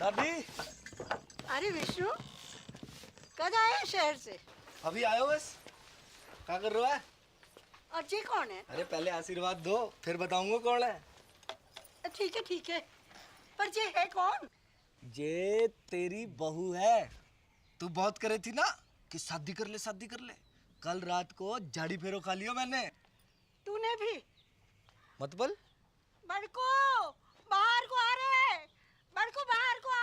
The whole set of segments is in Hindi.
दादी। अरे विष्णु, कब आए शहर से? अभी आयो बस। क्या कर रहा है? और ये कौन है? अरे पहले आशीर्वाद दो, फिर बताऊंगा कौन है। ठीक है ठीक है, पर ये है कौन? ये तेरी बहू है। तू बहुत करे थी ना कि शादी कर ले शादी कर ले। कल रात को झाड़ी फेरो खा लियो मैंने। तूने भी? मतलब? बड़को, बाहर को आ रे। बड़को बाहर को आ।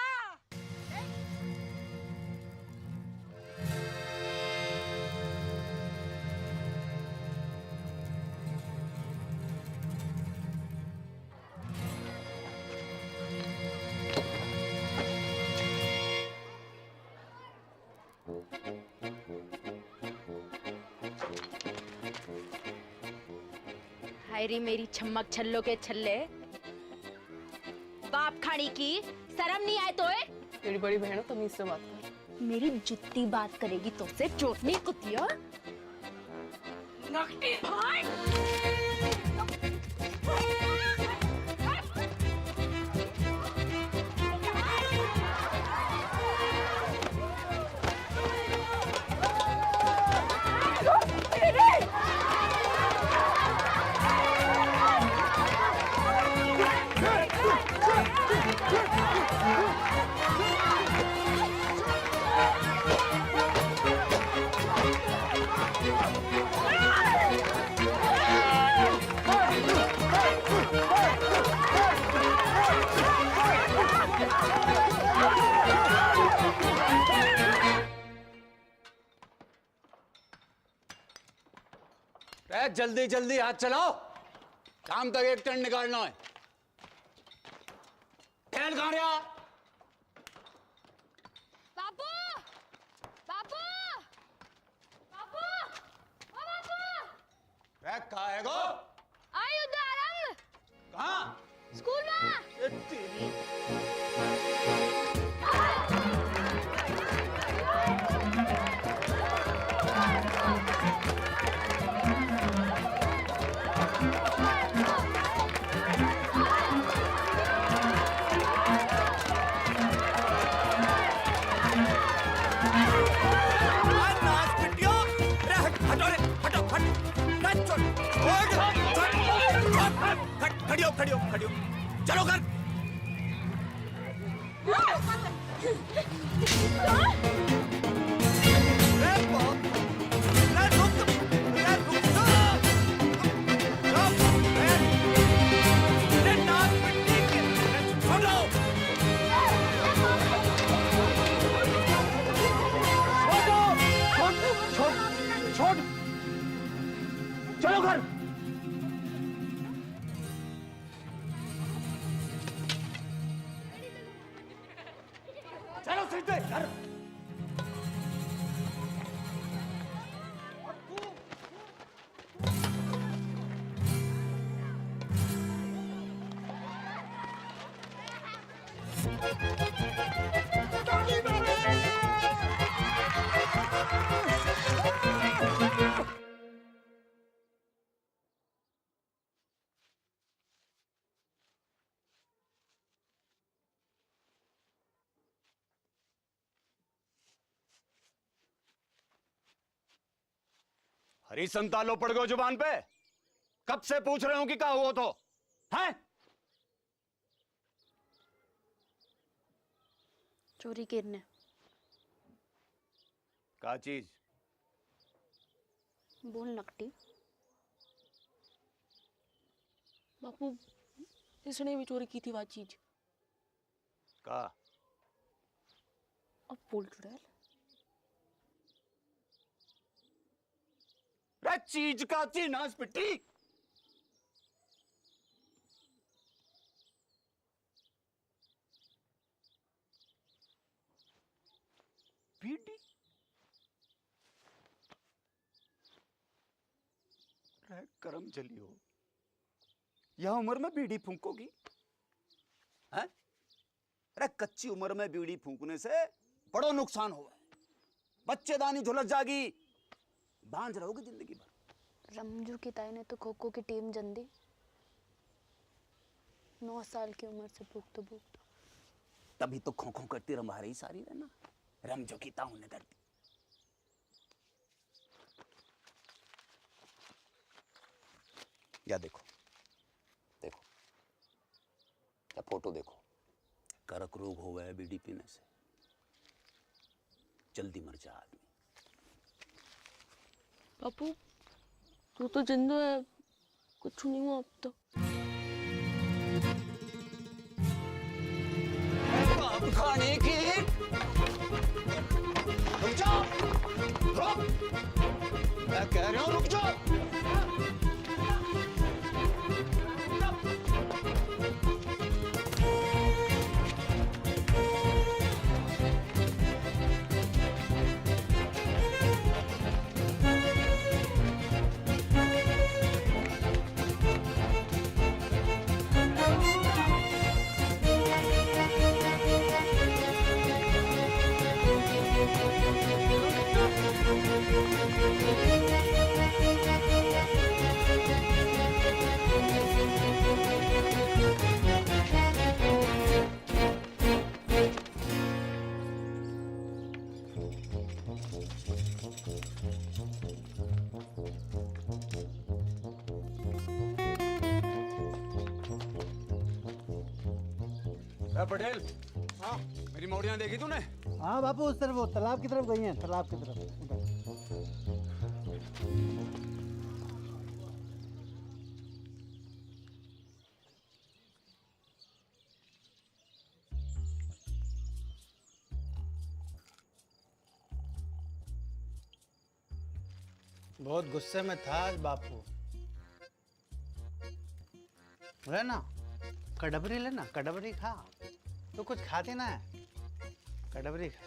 हाय रे मेरी छम्मक छल्लो के छल्ले, बाप खानी की शर्म नहीं आए तो? मेरी बड़ी बहन हो, तमीज से बात कर। मेरी जितनी बात करेगी तो से चोटनी कुतिया। नकटी भाई। जल्दी जल्दी हाथ चलाओ, शाम तक एक टन निकालना है। तेल कहाँ रहा? बाबू, बाबू, बाबू, ओ बाबू। कहाँ है गो? आई उदारंग। कहाँ? स्कूल में। खड़ियो खड़ियो, चलो घर। छोड़, चलो घर। चलो सीधे घर। हरी संतालो पड़ गए जुबान पे। कब से पूछ रहे हो कि क्या हुआ तो है? चोरी करने। क्या चीज? बोल नकटी। बापू, इसने भी चोरी की थी वह चीज। का? अब बोल चुड़ैल। रे चीज का थी नास पिट्टी। बीड़ी? रे करम चली हो, यह उम्र में बीड़ी फूंकोगी? हैं? अरे कच्ची उम्र में बीड़ी फूंकने से बड़ो नुकसान हुआ है। बच्चेदानी झुलस जागी, बांझ रहोगे जिंदगी भर। रमजू की ताई ने तो खो खो की टीम जन दी। 9 साल की उम्र से भूख तो तभी तो खो खो करती रंभा रही सारी रहना, रम जो कीता होने धरती। या देखो देखो या फोटो देखो, कर्क रोग हो गया बीड़ी पीने से, जल्दी मर जा आदमी। बापू तू तो जिंदा है, कुछ नहीं हुआ अब तो। खाने की रुक जाओ, रुक, मैं कह रहा हूं रुक जाओ। पटेल, हाँ मेरी मौड़ियां देखी तूने? हाँ बापू, उस तरफ वो तालाब की तरफ गई हैं, तालाब की तरफ उधर। बहुत गुस्से में था आज बापू। ना कड़बरी लेना, कड़बरी खा, तो कुछ खाते ना है, कड़बरी खा।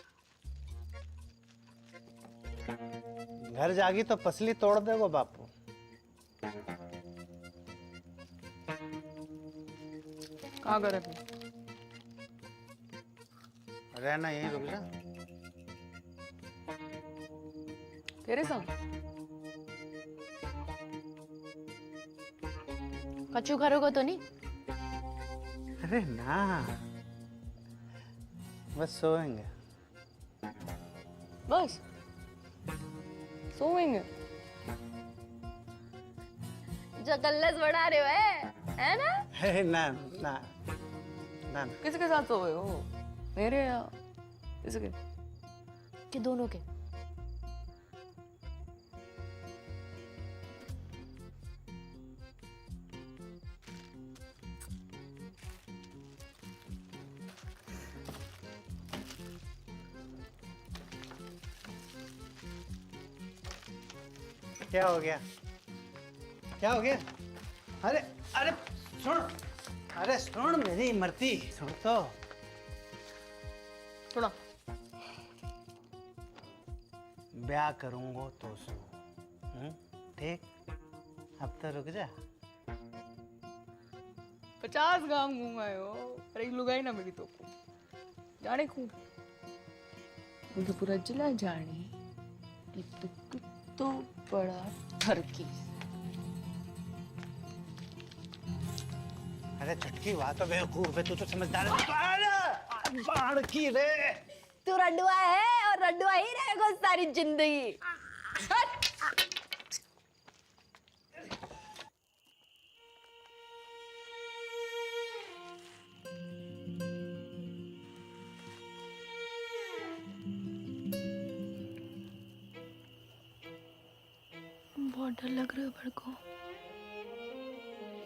घर जागी तो पसली तोड़ दे वो बापू। कहाँ करे तू? रहना यहीं, रुक जा। तेरे संग कचू करोगे तो नहीं? अरे ना, बस सोएंगे। बस सोएंगे? जो कल्लस बढ़ा रहे हो है ना? अरे ना ना ना, किसके साथ सोए हो? मेरे या किसके? कि दोनों के? क्या हो गया? क्या हो गया? अरे अरे सुन, अरे सुन मेरी मरती, सुन तो। सुना। ब्याह करूंगा तो सो, ठीक? अब तो रुक जा। 50 गांव घूम आए हो, पर एक लुगाई ना मिली तो जाने खूब मुझे पूरा जिला जाने कि तू तो बड़ा ठरकी। अरे छटकी बात तो बेवकूफ है, तू तो समझदार है। अरे बाढ़ की रे, तू रंडुआ है और रंडुआ ही रहेगा सारी जिंदगी। बहुत डर लग रहा है बड़को।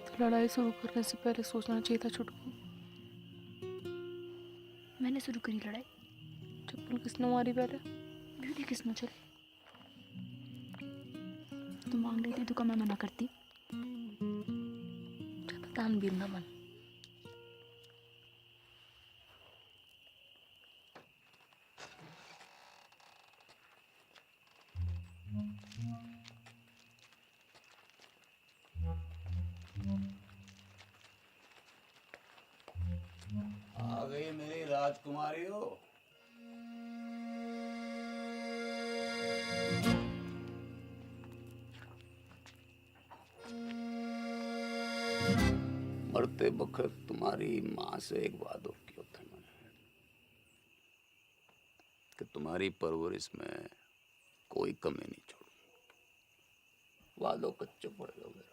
तो लड़ाई शुरू करने से पहले सोचना चाहिए था छुटकू। मैंने शुरू करी लड़ाई? चप्पल किसने मारी पहले? ब्यूटी किसने चली? तू मांग रही थी तो क्या मैं मना करती? तानवीर ना मन। आ गई मेरी राजकुमारी हो। मरते वक्त तुम्हारी माँ से एक वादो किया था मैंने, तुम्हारी परवरिश में कोई कमी नहीं छोड़ूंगा। वादो कच्चो पड़ेगा मेरा।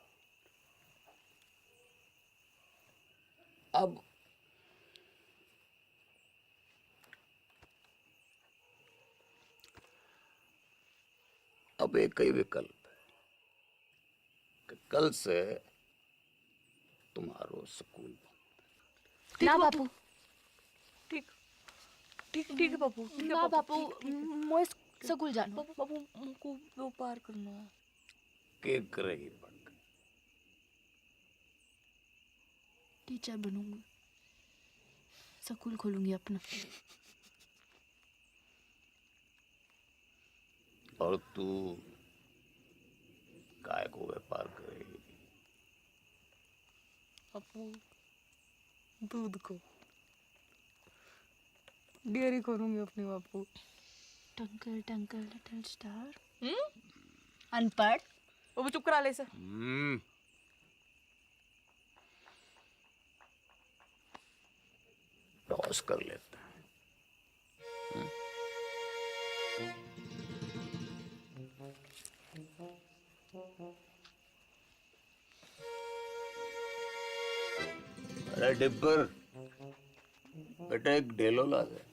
अब एक ही विकल्प है कि कल से तुम्हारो स्कूल बंद। ना बापू ठीक ठीक ठीक है बापू, ठीक है ना बापू मोए स्कूल जानो बापू बापू हमको व्यापार करना है। के करेगी पढ़? टीचर बनूंगी, स्कूल खोलूंगी अपना। और तू काय को व्यापार करेगी? बापू दूध को डेयरी करूंगी अपनी बापू। टंकल टंकल लिटिल स्टार। अनपढ़। बापू चुप करा ले इसे। टॉस कर लेते हैं। अरे डिब्बर, बेटा एक ढेलो ला दे।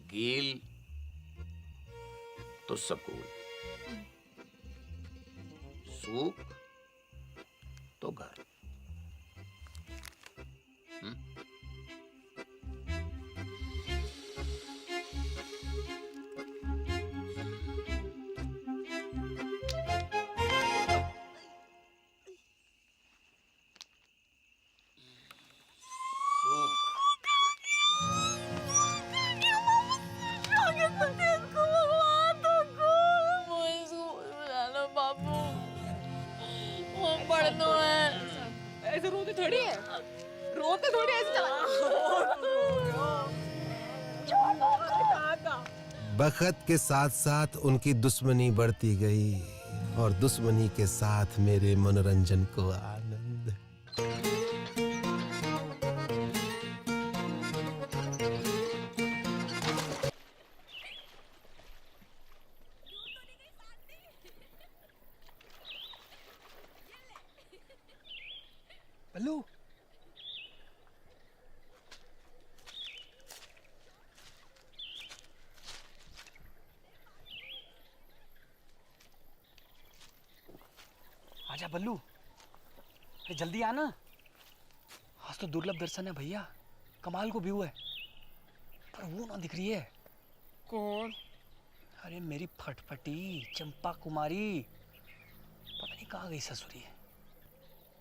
गील तो सकूल, सूख तो घर। ऐसे रोते थोड़ी है, रोते थोड़ी ऐसे बखत के साथ साथ उनकी दुश्मनी बढ़ती गई और दुश्मनी के साथ मेरे मनोरंजन को आनंद। बल्लू, आजा बल्लू, अरे जल्दी आना। आज तो दुर्लभ दर्शन है भैया, कमाल को व्यू है, पर वो ना दिख रही है। कौन? अरे मेरी फटफटी चंपा कुमारी, पता नहीं कहाँ गई ससुरी है।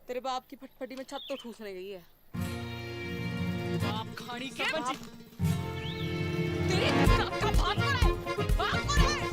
तेरे बाप की फटफटी में छत तो ठूसने गई है। बाप खानी के बाप तेरी बाप का बाप कौन है? बाप कौन है?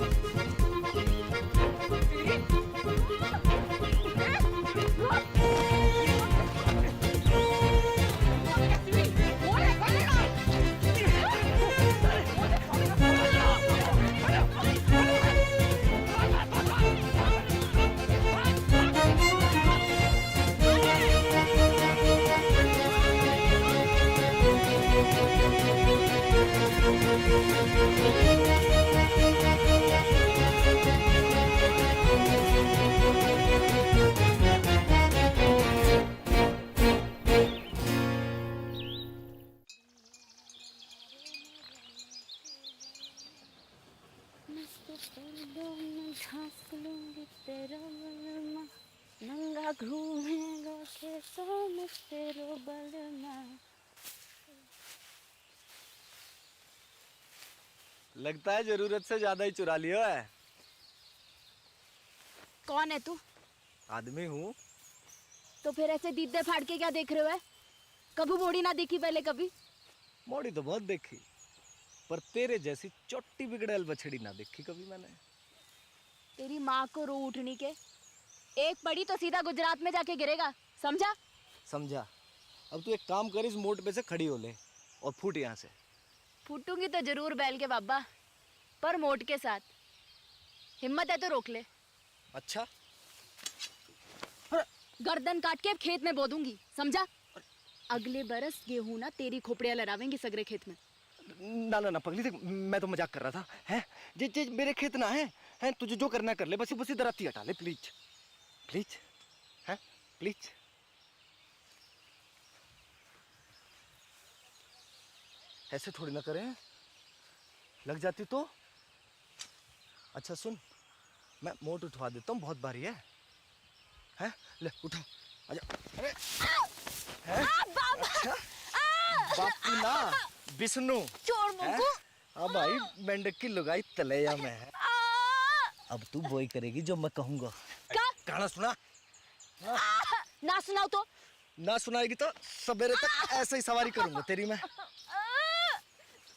नंगा घूमेगा खेतों में तेरो बलमा। लगता है जरूरत से ज्यादा ही चुरा लिया है। कौन है तू? आदमी हूँ। तो फिर ऐसे दीदे फाड़ के क्या देख रहे हो है? कभी बॉडी ना देखी पहले कभी? मोड़ी तो बहुत देखी, पर तेरे जैसी चोटी बिगड़ेल बछड़ी ना देखी कभी मैंने। तेरी माँ को रो उठनी के, एक पड़ी तो सीधा गुजरात में जाके गिरेगा, समझा? समझा। अब तू एक काम कर, इस मोड़ पे से खड़ी हो ले और फूट यहाँ से। फूटूंगी तो जरूर बैल के बाबा। पर मोट के साथ। हिम्मत है तो रोक ले। अच्छा गर्दन काट के खेत में बो दूंगी, समझा? अगले बरस गेहूं ना तेरी खोपड़ियां लड़ावेंगी सगरे खेत में। ना ना ना पगली, देख मैं तो मजाक कर रहा था। हैं जे मेरे खेत ना है तुझे जो करना कर ले, बस इधर आती हटा ले प्लीज प्लीज, हैं प्लीज। ऐसे थोड़ी ना करें, लग जाती तो। अच्छा सुन, मैं मोट उठवा देता हूँ, बहुत भारी है। हैं ले उठा, आजा। अरे हैं? अच्छा बापू ना विष्णु चोर मुंगू। अब भाई मेंढक की लुगाई तलैया में है। अब तू वही करेगी जो मैं कहूंगा। क्या? गाना सुना। ना सुनाओ तो। ना सुनाएगी तो सवेरे तक ऐसे ही सवारी करूंगा तेरी मैं।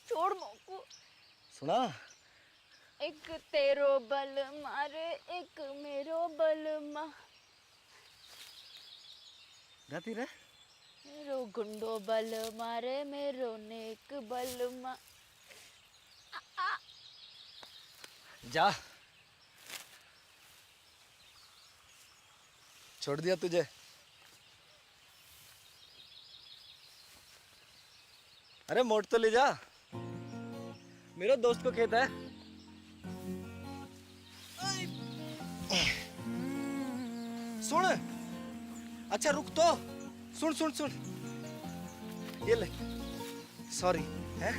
चोर मुंगू। सुना। एक तेरो बल मारे एक मेरो बल मा, गाती रहे। मेरो गुंडो बल मारे मेरो नेक बल मा। जा, छोड़ दिया तुझे। अरे मोट तो ले जा, मेरे दोस्त को खेत है। सुन, अच्छा रुक तो, सुन सुन सुन, ये ले, सॉरी है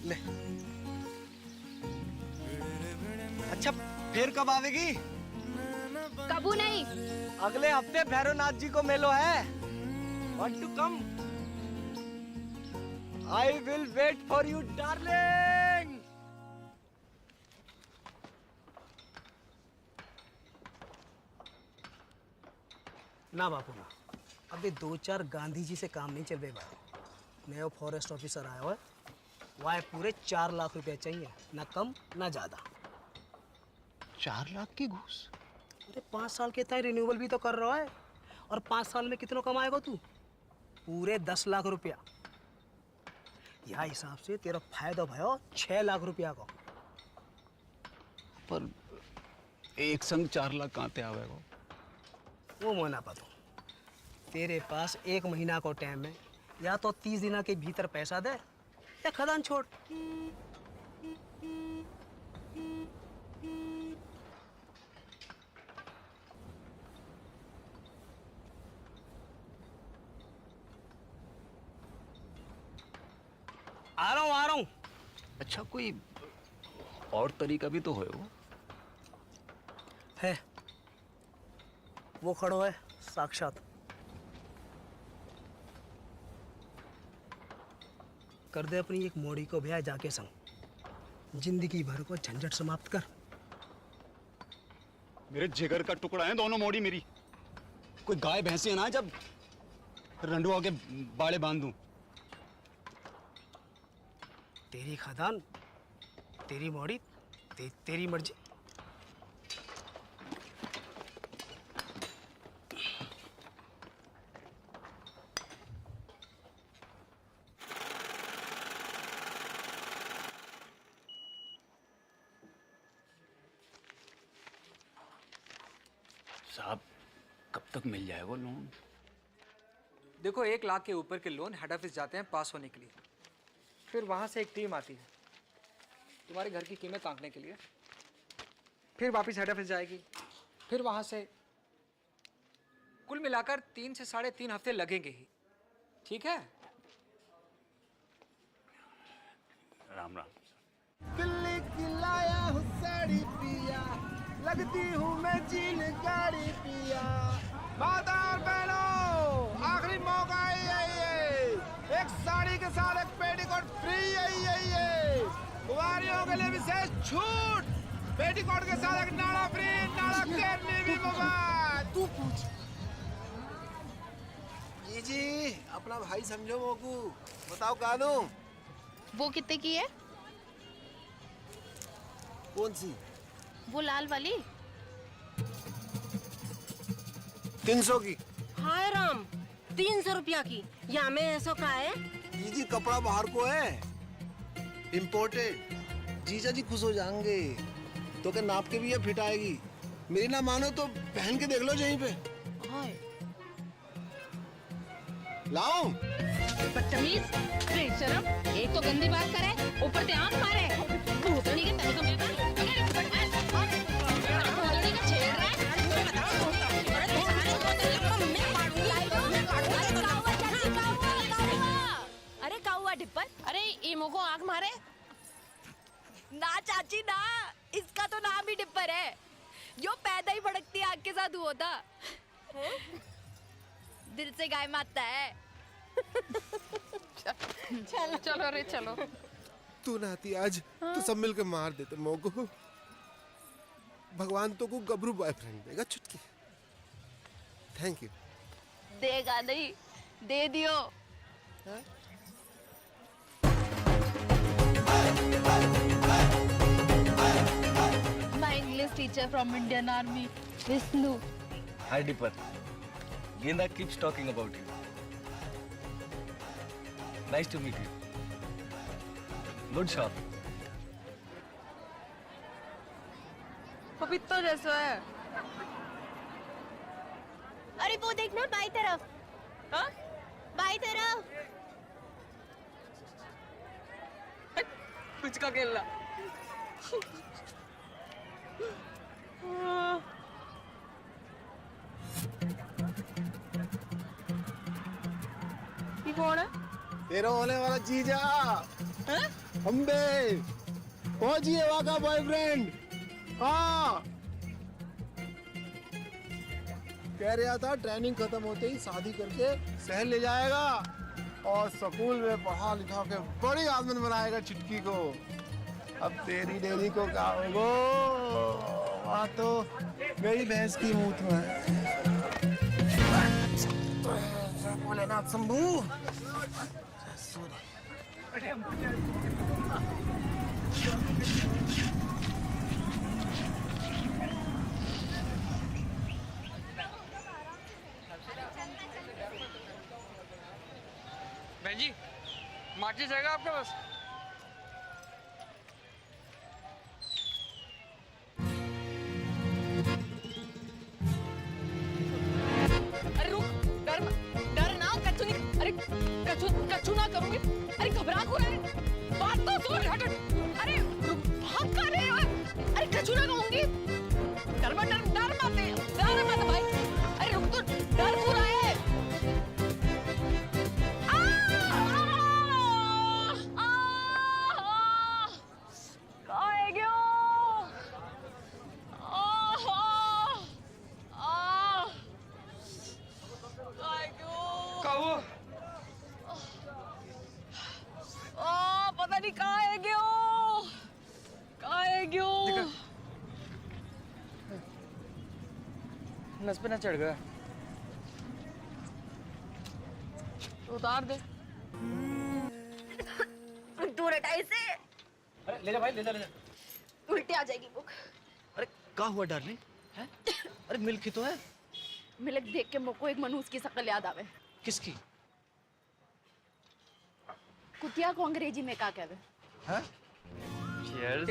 ले। अच्छा फिर कब आवेगी? कबू नहीं। अगले हफ्ते भैरवनाथ जी को मेलो है। Want to come? I will wait for you, darling. ना बापू ना, अभी 2-4 गांधी जी से काम नहीं चल रहे भाई। नया फॉरेस्ट ऑफिसर आया हुआ है, वह पूरे 4 लाख रुपए चाहिए, ना कम ना ज़्यादा। 4 लाख की घूस? अरे 5 साल के तय रिन्यूअल भी तो कर रहा है, और 5 साल में कितना कमाएगा तू? पूरे 10 लाख रुपया। यह हिसाब से तेरा फायदा भयो 6 लाख रुपया का। पर एक संग 4 लाख कहाँ पे आवेगा? वो मोना पतो, तेरे पास 1 महीना को टाइम है, या तो 30 दिन के भीतर पैसा दे या खदान छोड़। आ रहा हूँ। अच्छा कोई और तरीका भी तो हो। है वो खड़ो है साक्षात। कर दे अपनी एक मोड़ी को ब्याह जाके संग, जिंदगी भर को झंझट समाप्त कर। मेरे जिगर का टुकड़ा है दोनों मोड़ी मेरी। कोई गाय भैंसी है ना जब रंडुआ के बाड़े बांध दूं। तेरी खदान, तेरी मोड़ी, तेरी मर्जी। साहब कब तक मिल जाए वो लोन? देखो 1 लाख के ऊपर के लोन हेड ऑफिस जाते हैं पास होने के लिए, फिर वहाँ से एक टीम आती है तुम्हारे घर की कीमत आंकने के लिए, फिर वापस हेड ऑफिस जाएगी, फिर वहाँ से कुल मिलाकर 3 से 3.5 हफ्ते लगेंगे ही। ठीक है? राम राम। दिल्ली की लाया हूँ साड़ी पिया, लगती हूँ मैं चीन गाड़ी पिया। माता और बहनों, आखिरी मौका है ये, एक साड़ी के साथ एक पेटीकोट फ्री है। कुंवारियों के लिए विशेष छूट, पेटीकोट के साथ एक नाड़ा फ्री, नाड़ा केरनी भी मुफ्त। तू पूछ। जी अपना भाई समझो मोकू, बताओ कहा दूं? वो कितने की है? कौन सी? वो लाल वाली 300 की। हाय राम, 300 रुपया की। यहाँ में ऐसा का है? जी कपड़ा बाहर को है, इम्पोर्टेड। जीजा जी खुश हो जाएंगे। तो क्या नाप के भी ये फिट आएगी। मेरी ना मानो तो पहन के देख लो यहीं पे। लाओ। बदतमीज, बेशरम, एक तो गंदी बात करे, ऊपर से आंख मारे। भूतनी के तन को मिलता है। भूतनी का छेड़ रहा है। अरे का हुआ डिप्पल? अरे ईमो को आंख मारे। ना चाची ना, इसका तो नाम ही डिप्पर है। यो पैदा ही भड़कती आग के साथ हुआ था। दिल से गाय मारता है। चलो रे चलो। तू ना आती आज तो सब मिलकर मार देते मोको। भगवान तो को गबरू बॉयफ्रेंड देगा चुटकी। Thank you. देगा नहीं, दे दियो। My English teacher from Indian Army, Vishnu. Hi Dipper. Genda keeps talking about you. Nice to meet you. Good shop. पपीता जैसा है। अरे वो देखना बाई तरफ। हाँ? बाई तरफ। कुछ का खेलना। ये कौन है? तेरा होने वाला जीजा अम्बे पहुंचिए वहां का बॉयफ्रेंड। हाँ कह रहा था ट्रेनिंग खत्म होते ही शादी करके शहर ले जाएगा और स्कूल में पढ़ा लिखा के बड़ी आदमी बनाएगा चिटकी को। अब तेरी डेरी को क्या होगो? वहाँ तो गई भैंस की मूत में। भोलेनाथ शंभू। बहन जी, माचिस जाएगा आपके पास? अरे रुक, डर ना, कच्चू नहीं, अरे कच्चू ना करूंगी। अरे घबरा क्यों रहे? बात तो सुन, हट। अरे रुक, भाग कहाँ रहे हो? अरे कच्चू ना कहूंगी। डर मत भाई। अरे रुक तो, डर क्यों रहा है? पता नहीं कहाँ है गयो। नस पे ना चढ़ गया। तो उतार दे। दूर हटा इसे। अरे ले जा भाई, ले जा। उल्टे आ जाएगी बुक। अरे क्या हुआ डार्लिंग? हैं? अरे मिल्क ही तो है। मिल्क देख के मुझको एक मनहूस की शक्ल याद आवे। किसकी? कुतिया को अंग्रेजी में क्या कहवे? हाँ? Cheers.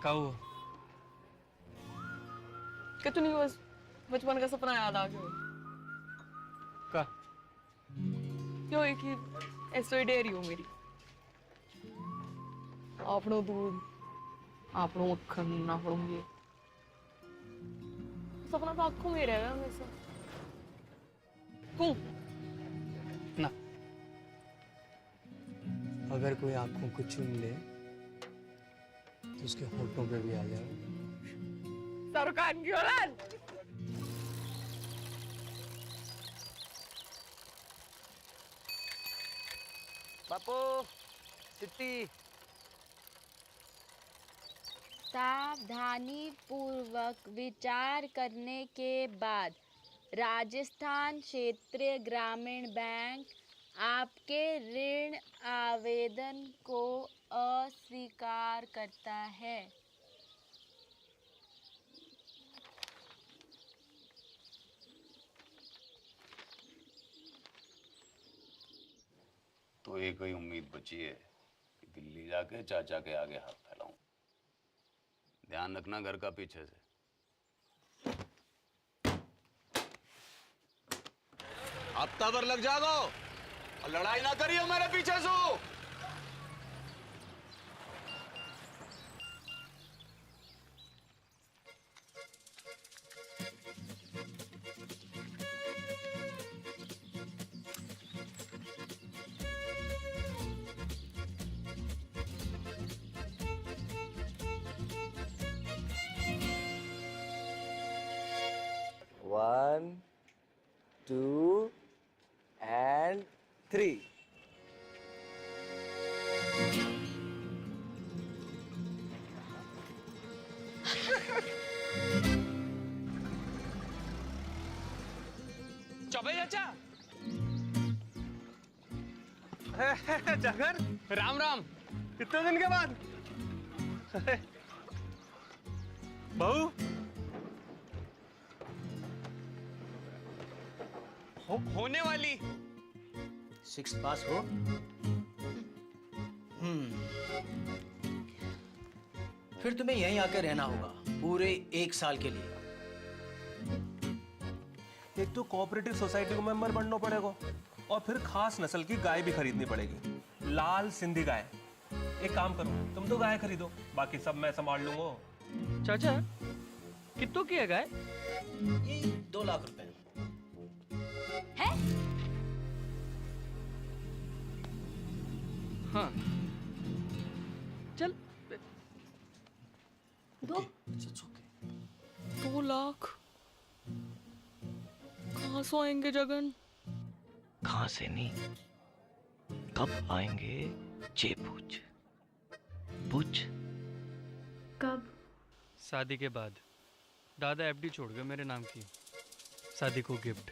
क्या हुआ? कुछ नहीं, बस बचपन का सपना याद आ गया। क्या? क्यों एक ही ऐसे डेयरी हो मेरी। आपनो दूध, आपनो मक्खन, आपनो ये सपना तो आंखों में रहेगा हमेशा। क्यों? ना, अगर कोई आंखों को चूम ले तो उसके होठों पे भी आ जाए। शाहरुख की औलाद। बापू, चिट्टी। सावधानी पूर्वक विचार करने के बाद राजस्थान क्षेत्रीय ग्रामीण बैंक आपके ऋण आवेदन को अस्वीकार करता है। तो एक ही उम्मीद बची है कि दिल्ली जाके चाचा के आगे हाथ फैलाऊं। ध्यान रखना घर का पीछे से। हफ्ता भर लग जागो और लड़ाई ना करियो मेरे पीछे से। One, two, and three. Choubey चाचा। जगन, राम राम। कितने दिन के बाद। बहू होने वाली 6 पास हो। फिर तुम्हें यहीं आकर रहना होगा पूरे 1 साल के लिए। एक तो कोऑपरेटिव सोसाइटी को मेंबर बनना पड़ेगा और फिर खास नस्ल की गाय भी खरीदनी पड़ेगी, लाल सिंधी गाय। एक काम करो, तुम तो गाय खरीदो, बाकी सब मैं संभाल लूंगा। चाचा कितनों की है गाय? ये 2 लाख रुपए है? हाँ चल। 2 लाख कहाँ से आएंगे जगन? कहाँ से नहीं, कब आएंगे ये पूछ। पूछ कब? शादी के बाद। दादा एफडी छोड़ गए मेरे नाम की, शादी को gift.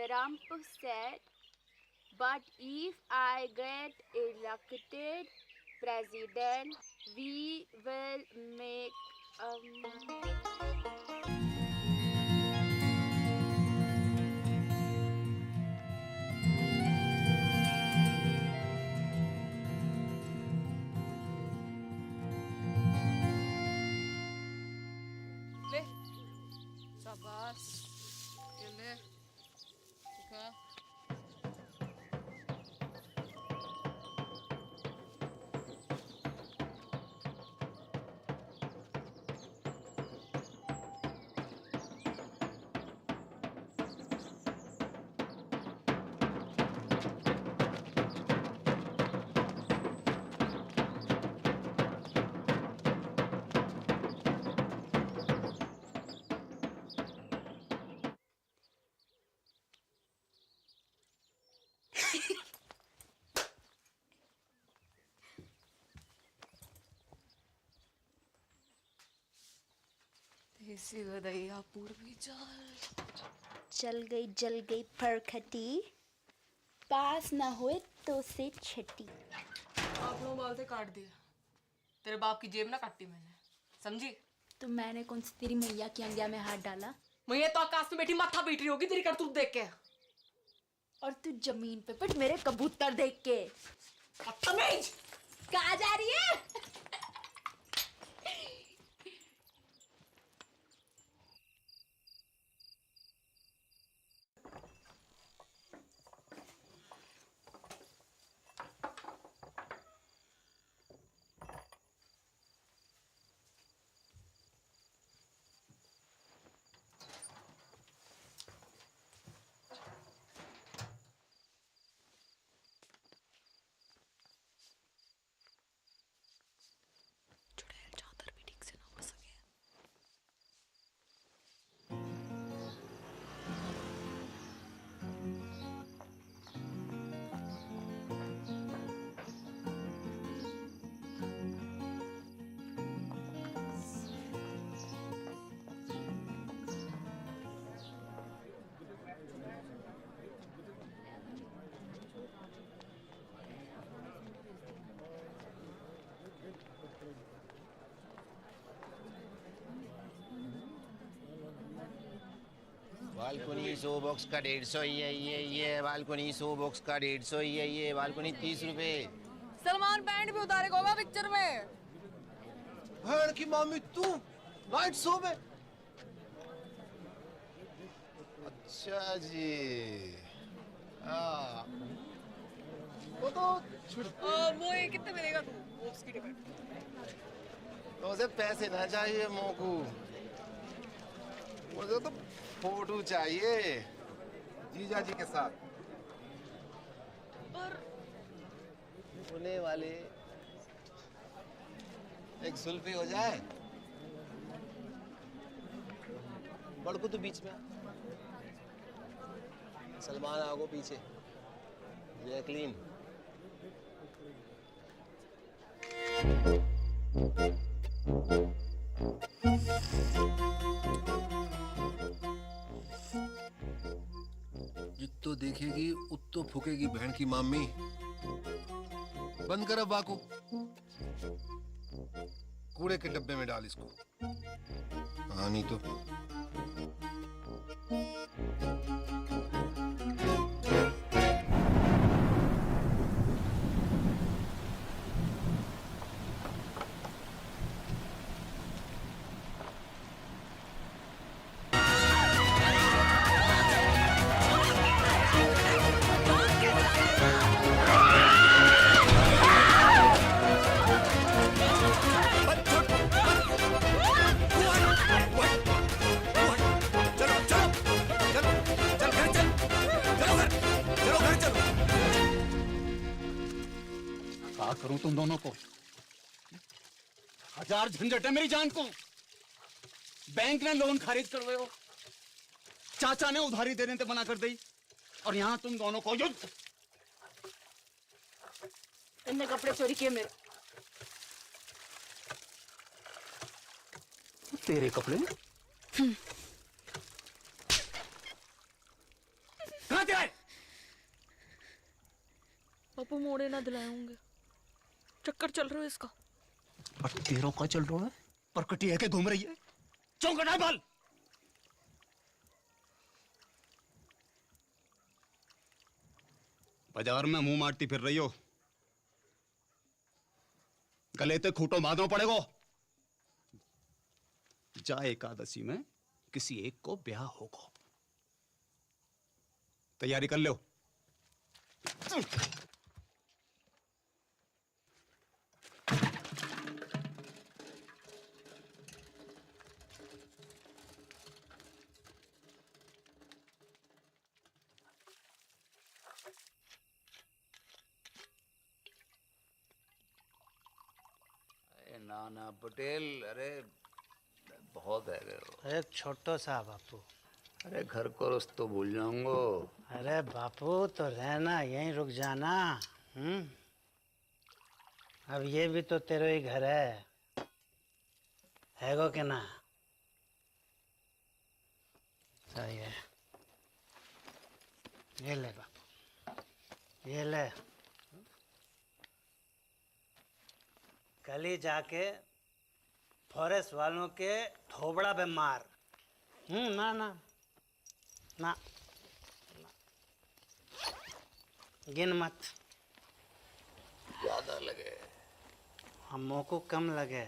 Trump said, but if I get elected president, we will make ले शाबाश, ये ले खा। देसी गदैया पूर्वी चल गई जल गई फरखटी, पास ना हुए तो से छटी। आप लोग बाल से काट दिया, तेरे बाप की जेब ना काटी मैंने, समझी? तो मैंने कौन सी तेरी मैया की अंगिया में हाथ डाला? मैया तो आकाश में बैठी माथा पीट रही होगी तेरी करतूत देख के। और तू जमीन पे पिट मेरे कबूतर देख के। बदतमीज! कहाँ जा रही है? बालकनी 100 बॉक्स का 150 ही है, ये बालकनी 100 बॉक्स का 150 ही है, ये बालकनी 30 रुपए। सलमान पैंट भी उतारेगा होगा पिक्चर में। भैन की मामी तू नाइट शो में? अच्छा जी, हाँ वो तो वो ये कितने मिलेगा तू वो उसकी टिकट? तो उसे पैसे ना चाहिए मोकू, मुझे तो फोटो चाहिए जीजा जी के साथ। पर होने वाले एक सुल्फी हो जाए। बड़कू तो बीच में, सलमान आगो पीछे, जैकलीन। जित्तो देखेगी उत्तो फूकेगी बहन की मामी। बंद कर अब बाको, कूड़े के डब्बे में डाल इसको। हाँ नहीं तो करूं तुम दोनों को? हजार झंझट है मेरी जान को। बैंक ने लोन खारिज करवाए हो, चाचा ने उधारी देने से मना कर दी, और यहां तुम दोनों को युद्ध। इनने कपड़े चोरी किए मेरे। तेरे कपड़े कहां से आए? पापा मोड़े ना दिलाए होंगे, चक्कर चल रहा है इसका। पर तेरों का चल रहा है, परकटी है के घूम रही है, चौंकट है बाल। बाजार में मुंह मारती फिर रही हो, गले ते खूंटो बांधना पड़ेगा। जा एकादशी में किसी एक को ब्याह होगा, तैयारी कर लो। नाना पटेल, अरे बहुत है अरे छोटो सा बापू। अरे घर को रस्तो भूल जाऊंगो। अरे बापू तो रहना, यहीं रुक जाना। अब ये भी तो तेरा ही घर है गो के ना? सही है, ये ले बापू, ये ले। कल ही जाके फॉरेस्ट वालों के थोबड़ा पे मार। ना ना ना, गिन मत, ज्यादा लगे। हमों को कम लगे।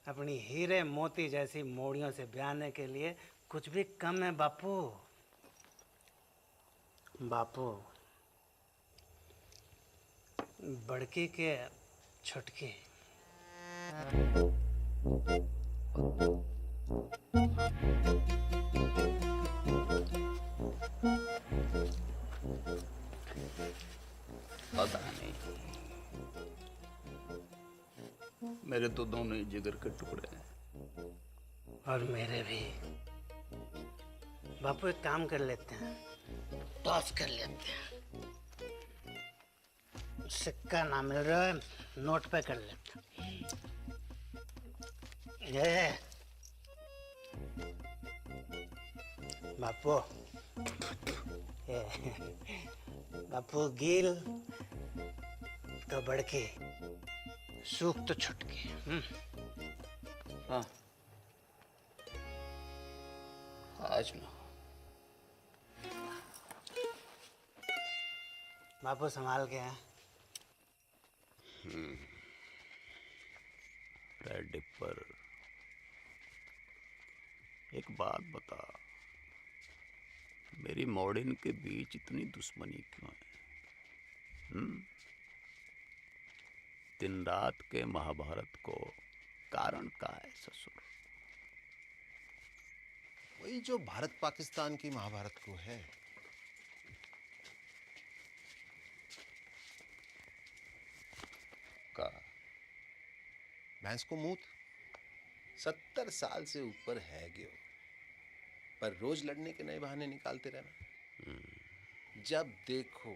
अपनी हीरे मोती जैसी मोड़ियों से ब्याहने के लिए कुछ भी कम है बापू। बापू बड़की के छुटकी। पता नहीं, मेरे तो दोनों ही जिगर के टुकड़े हैं। और मेरे भी। बापू एक काम कर लेते हैं, टॉस कर लेते हैं। सिक्का ना मिल रहा है, नोट पे कर लेते हैं। ये बापू, ये बापू गिल तो बड़की, सूख तो छुटकी। हाँ आज ना, बापू संभाल के हैं। रेड डिपर, एक बात बता, मेरी मॉर्डिन के बीच इतनी दुश्मनी क्यों है? दिन रात के महाभारत को कारण का है ससुर? वही जो भारत पाकिस्तान की महाभारत को है। का भैंस को मूत 70 साल से ऊपर है ग्यो, पर रोज लड़ने के नए बहाने निकालते रहना। जब देखो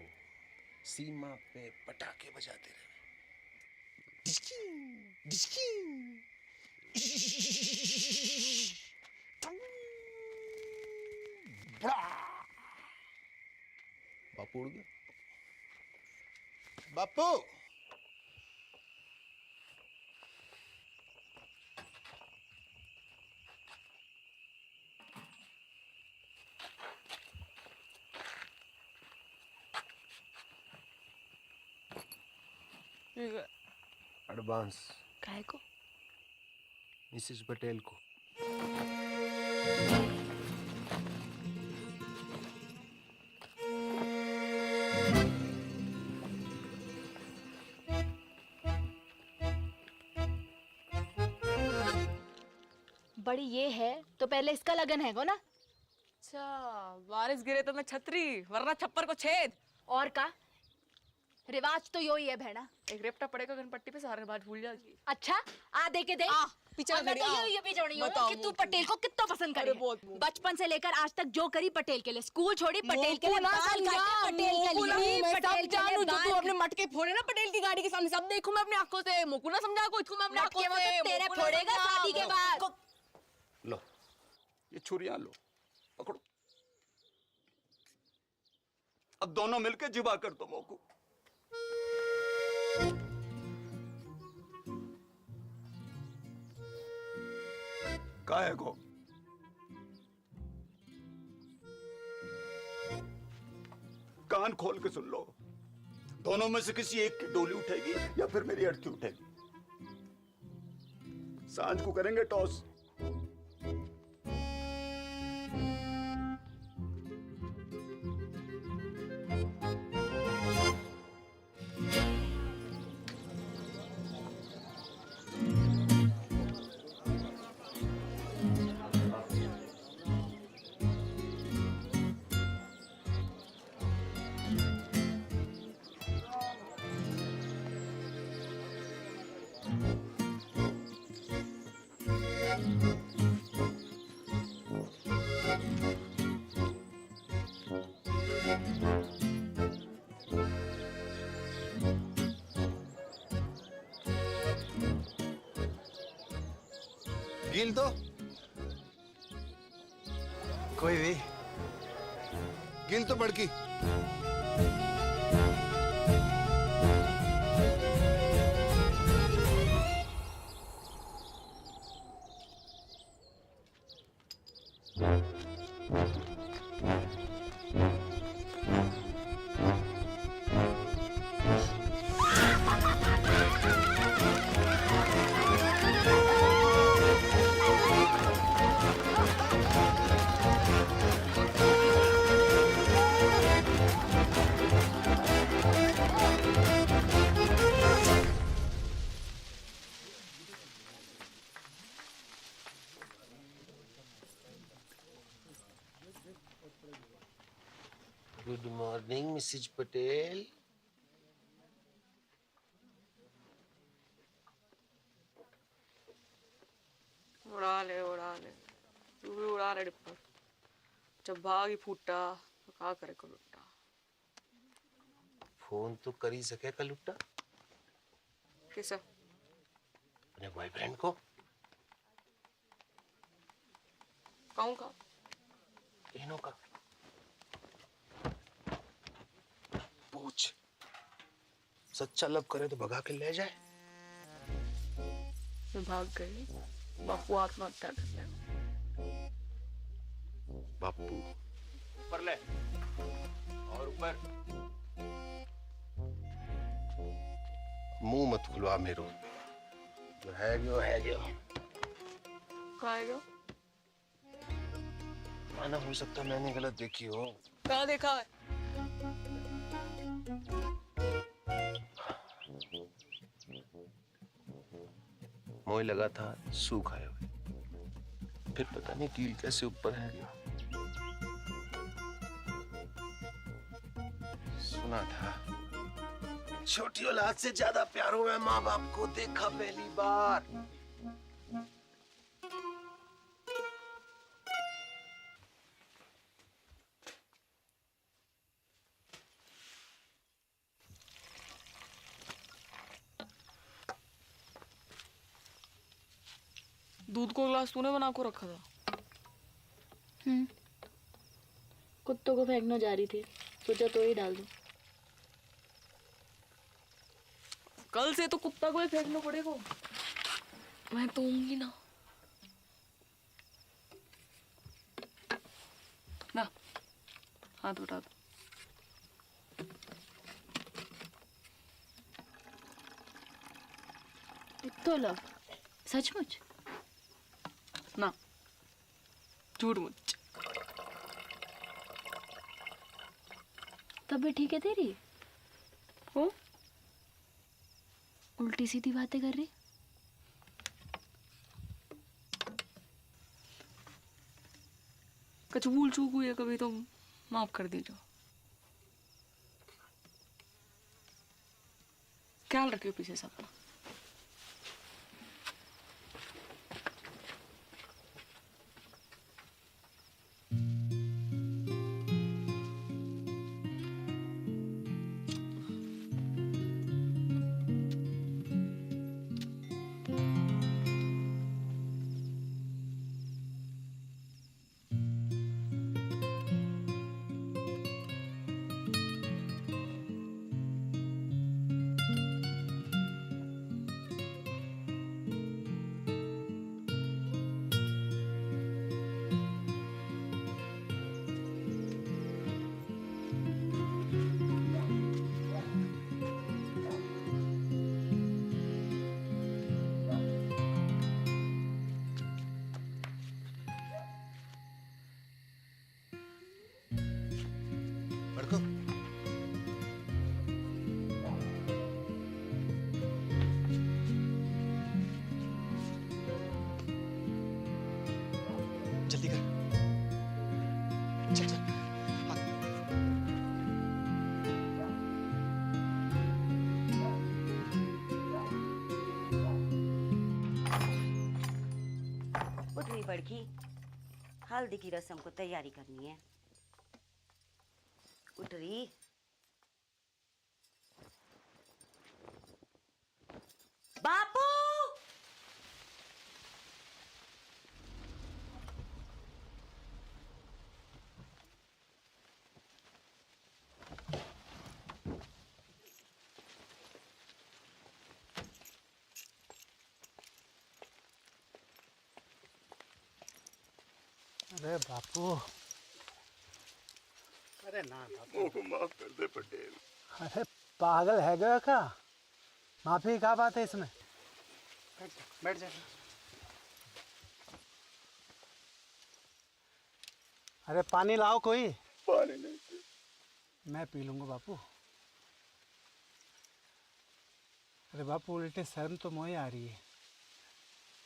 सीमा पे पटाखे बजाते रहना। डिस्की, डिस्की। बापू उड़ गया। बापू एडवांस काहे को? मिसेस पटेल को। बड़ी ये है तो पहले इसका लगन है को ना। अच्छा, बारिश गिरे तो मैं छतरी, वरना छप्पर को छेद। और का रिवाज तो यो ही है बहना। एक रेपटा पड़ेगा गणपट्टी पे, सारे रिवाज भूल जाएगी। अच्छा आ दे के दे। पीछे और मैं तो ये भी जोड़ी हूँ कि तू पटेल को कितना पसंद करे। बचपन से लेकर आज तक जो करी पटेल के लिए, स्कूल छोड़ी पटेल के लिए, बाल काटे पटेल के लिए, पटेल के लिए तू अपने मटके फोड़े ना पटेल की गाड़ी के सामने, सब देखूं मैं अपनी आंखों से। मोकू ना समझा को, इसको मैं अपनी आंखों से। तेरे फोड़ेगा शादी के बाद। लो ये छुरियां लो, पकड़ो। अब दोनों मिलके जिबा कर दो मोकू। काहे को? कान खोल के सुन लो, दोनों में से किसी एक की डोली उठेगी या फिर मेरी अर्थी उठेगी। सांझ को करेंगे टॉस। गिल तो कोई भी गिल तो बड़की। Good morning Mrs Patel. उड़ा ले तू भी उड़ा ले डिप्पर। जब भाग ही फूटा तो क्या करे को लुट्टा। फोन तो कर ही सके का लुट्टा किसे? अपने बॉयफ्रेंड को। कहूँ का? तीनों का पूछ। सच्चा लव करे तो भगा के ले जाए। मैं भाग गई, बापू आत्महत्या कर ले। बापू ऊपर ले और ऊपर। मुंह मत खुलवा मेरो। जो है जो है जो। कहाँ है? माना हो सकता मैंने गलत देखी हो। कहाँ देखा है? मोह लगा था सूख आए हुए, फिर पता नहीं कील कैसे ऊपर है गया। सुना था छोटी औलाद से ज्यादा प्यार हुआ है माँ बाप को, देखा पहली बार। दूध को ग्लास तूने बना को रखा था? कुत्तों को फेंकने जा रही थी, सोचा तो ही डाल दूं। कल से तो कुत्ता को ही फेंकना पड़ेगा। मैं तो होंगी ना। ना हाथ उठा दो। तो लव सचमुच ना, झूठ मुझ। तब भी ठीक है तेरी? हो उल्टी सीधी बातें कर रही। कुछ भूल चूक हुई है कभी तो माफ कर दीजिए। ख्याल रखियो पीछे से अपना। जल्दी कर, चल चल। उठ रही बड़की, हल्दी की रस्म को तैयारी करनी है। उठ रही। बापू अरे बापू, अरे ना बापू, को माफ कर दे पटेल। अरे पागल है गया का? माफी क्या बात है इसमें? बैठ जा। अरे पानी लाओ कोई। पानी नहीं, मैं पी लूंगा बापू। अरे बापू उल्टे शर्म तो मोही आ रही है।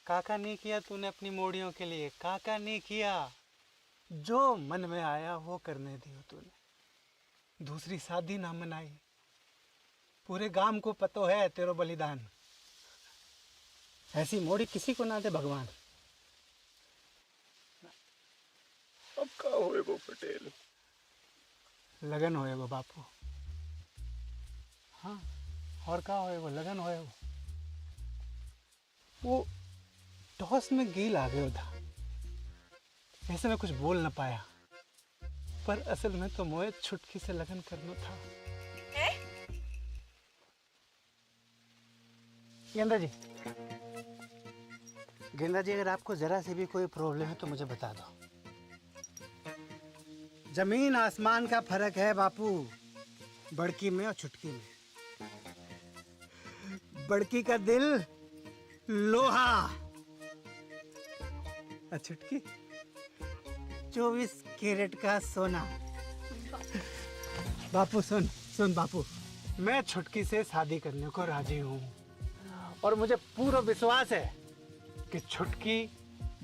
काका नहीं किया तूने अपनी मोड़ियों के लिए, काका नहीं किया। जो मन में आया वो करने दियो तूने। दूसरी शादी ना मनाई। पूरे गांव को पतो है तेरो बलिदान। ऐसी मोड़ी किसी को ना दे भगवान। अब का होएगो पटेल? लगन होएगो बापू। हाँ, और का होएगो? लगन होएगो। वो टॉस में गेल आ गया था, ऐसे मैं कुछ बोल ना पाया, पर असल में तो मोए छुटकी से लगन करना था। गेंदा जी, गेंदा जी, अगर आपको जरा से भी कोई प्रॉब्लम है तो मुझे बता दो। जमीन आसमान का फर्क है बापू, बड़की में और छुटकी में। बड़की का दिल लोहा और छुटकी 24 कैरेट का सोना। बापू सुन सुन बापू, मैं छुटकी से शादी करने को राजी हूँ और मुझे पूरा विश्वास है कि छुटकी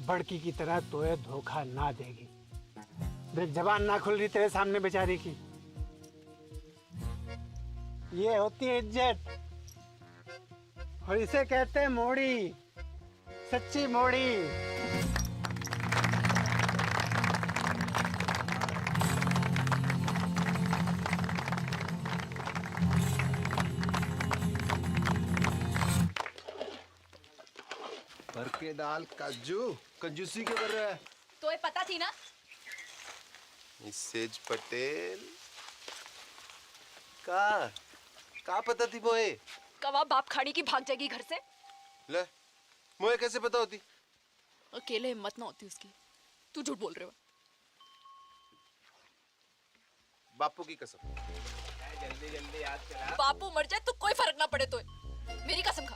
बड़की की तरह तोए धोखा ना देगी। देख जबान ना खुल रही तेरे सामने बेचारी की। ये होती है इज्जत और इसे कहते हैं मोड़ी, सच्ची मोड़ी। भर के दाल काजू कंजूसी क्यों कर रहा है? तो ये पता थी ना। मिसेज पटेल का पता थी मोए? कवा बाप खाड़ी की भाग जाएगी घर से। ले मोए कैसे पता होती? अकेले हिम्मत ना होती उसकी। तू झूठ बोल रहे हो। बापू की कसम। जल्दी जल्दी याद करा। बापू मर जाए तो कोई फर्क ना पड़े तो मेरी कसम खा।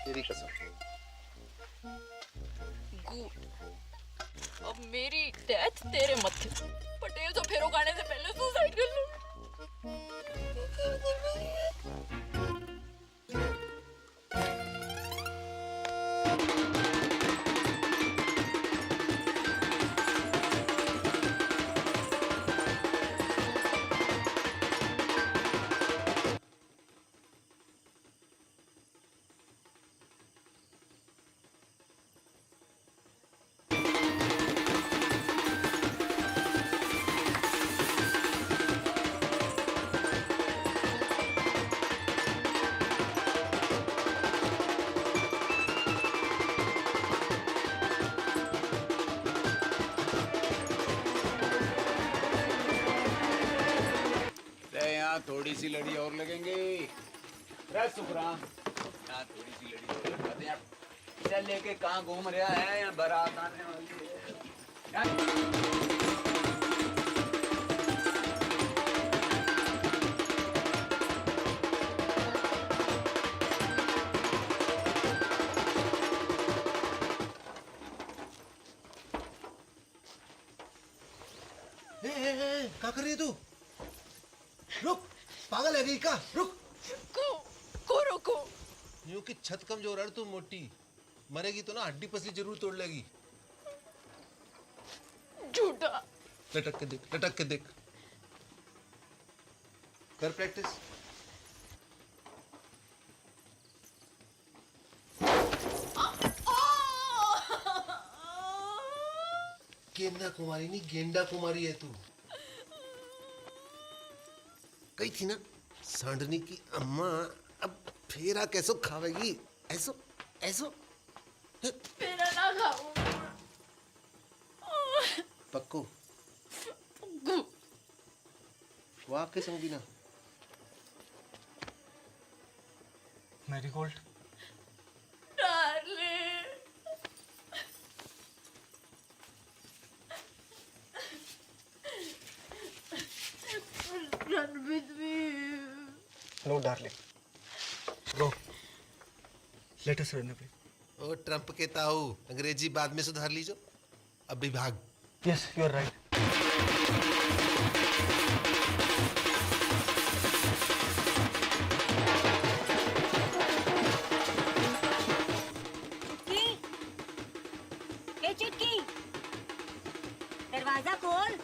तेरी कसम। गुड। अब मेरी डेथ तेरे मत्थे। पटेल तो फेरो खाने से पहले सुसाइड कर लो। थोड़ी सी लड़ी और लगेंगे। सुखराम यहाँ थोड़ी सी लड़ी और लगा दे। चल लेके कहाँ घूम रहा है? यहाँ बारात आने वाली है। क्या कर रही है तू? रुक, पागल है गई का? रुक। को रोको। यूं कि छत कमजोर है तू मोटी, मरेगी तो ना हड्डी पसली जरूर तोड़ लेगी। झूठा। लटक के देख, लटक के देख। कर प्रैक्टिस। गेंदा कुमारी नहीं, गेंडा कुमारी है तू। कही थी ना सांडनी की अम्मा अब फेरा कैसो खावेगी? ऐसो ऐसो फेरा ना खाऊं। पक्को वाह के संगी ना। Marigold darling. Run with me. No darling, go let us run away. ओ ट्रम्प के ताऊ, अंग्रेजी बाद में सुधार लीजो, अभी भाग। Yes you are right. चुटकी, दरवाजा खोल।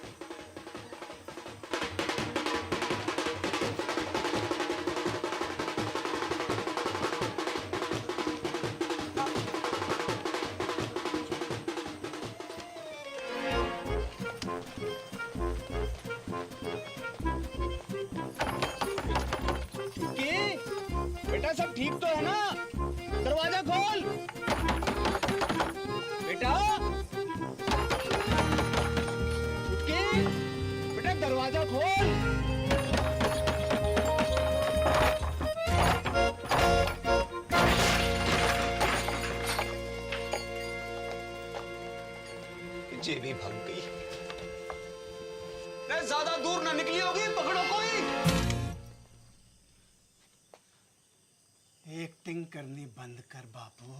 बेटा सब ठीक तो है ना? दरवाजा खोल बेटा। बेटा दरवाजा खोल। जे भी भाग गई। ज्यादा दूर ना निकली होगी, पकड़ो कोई। एक्टिंग करनी बंद कर बापू,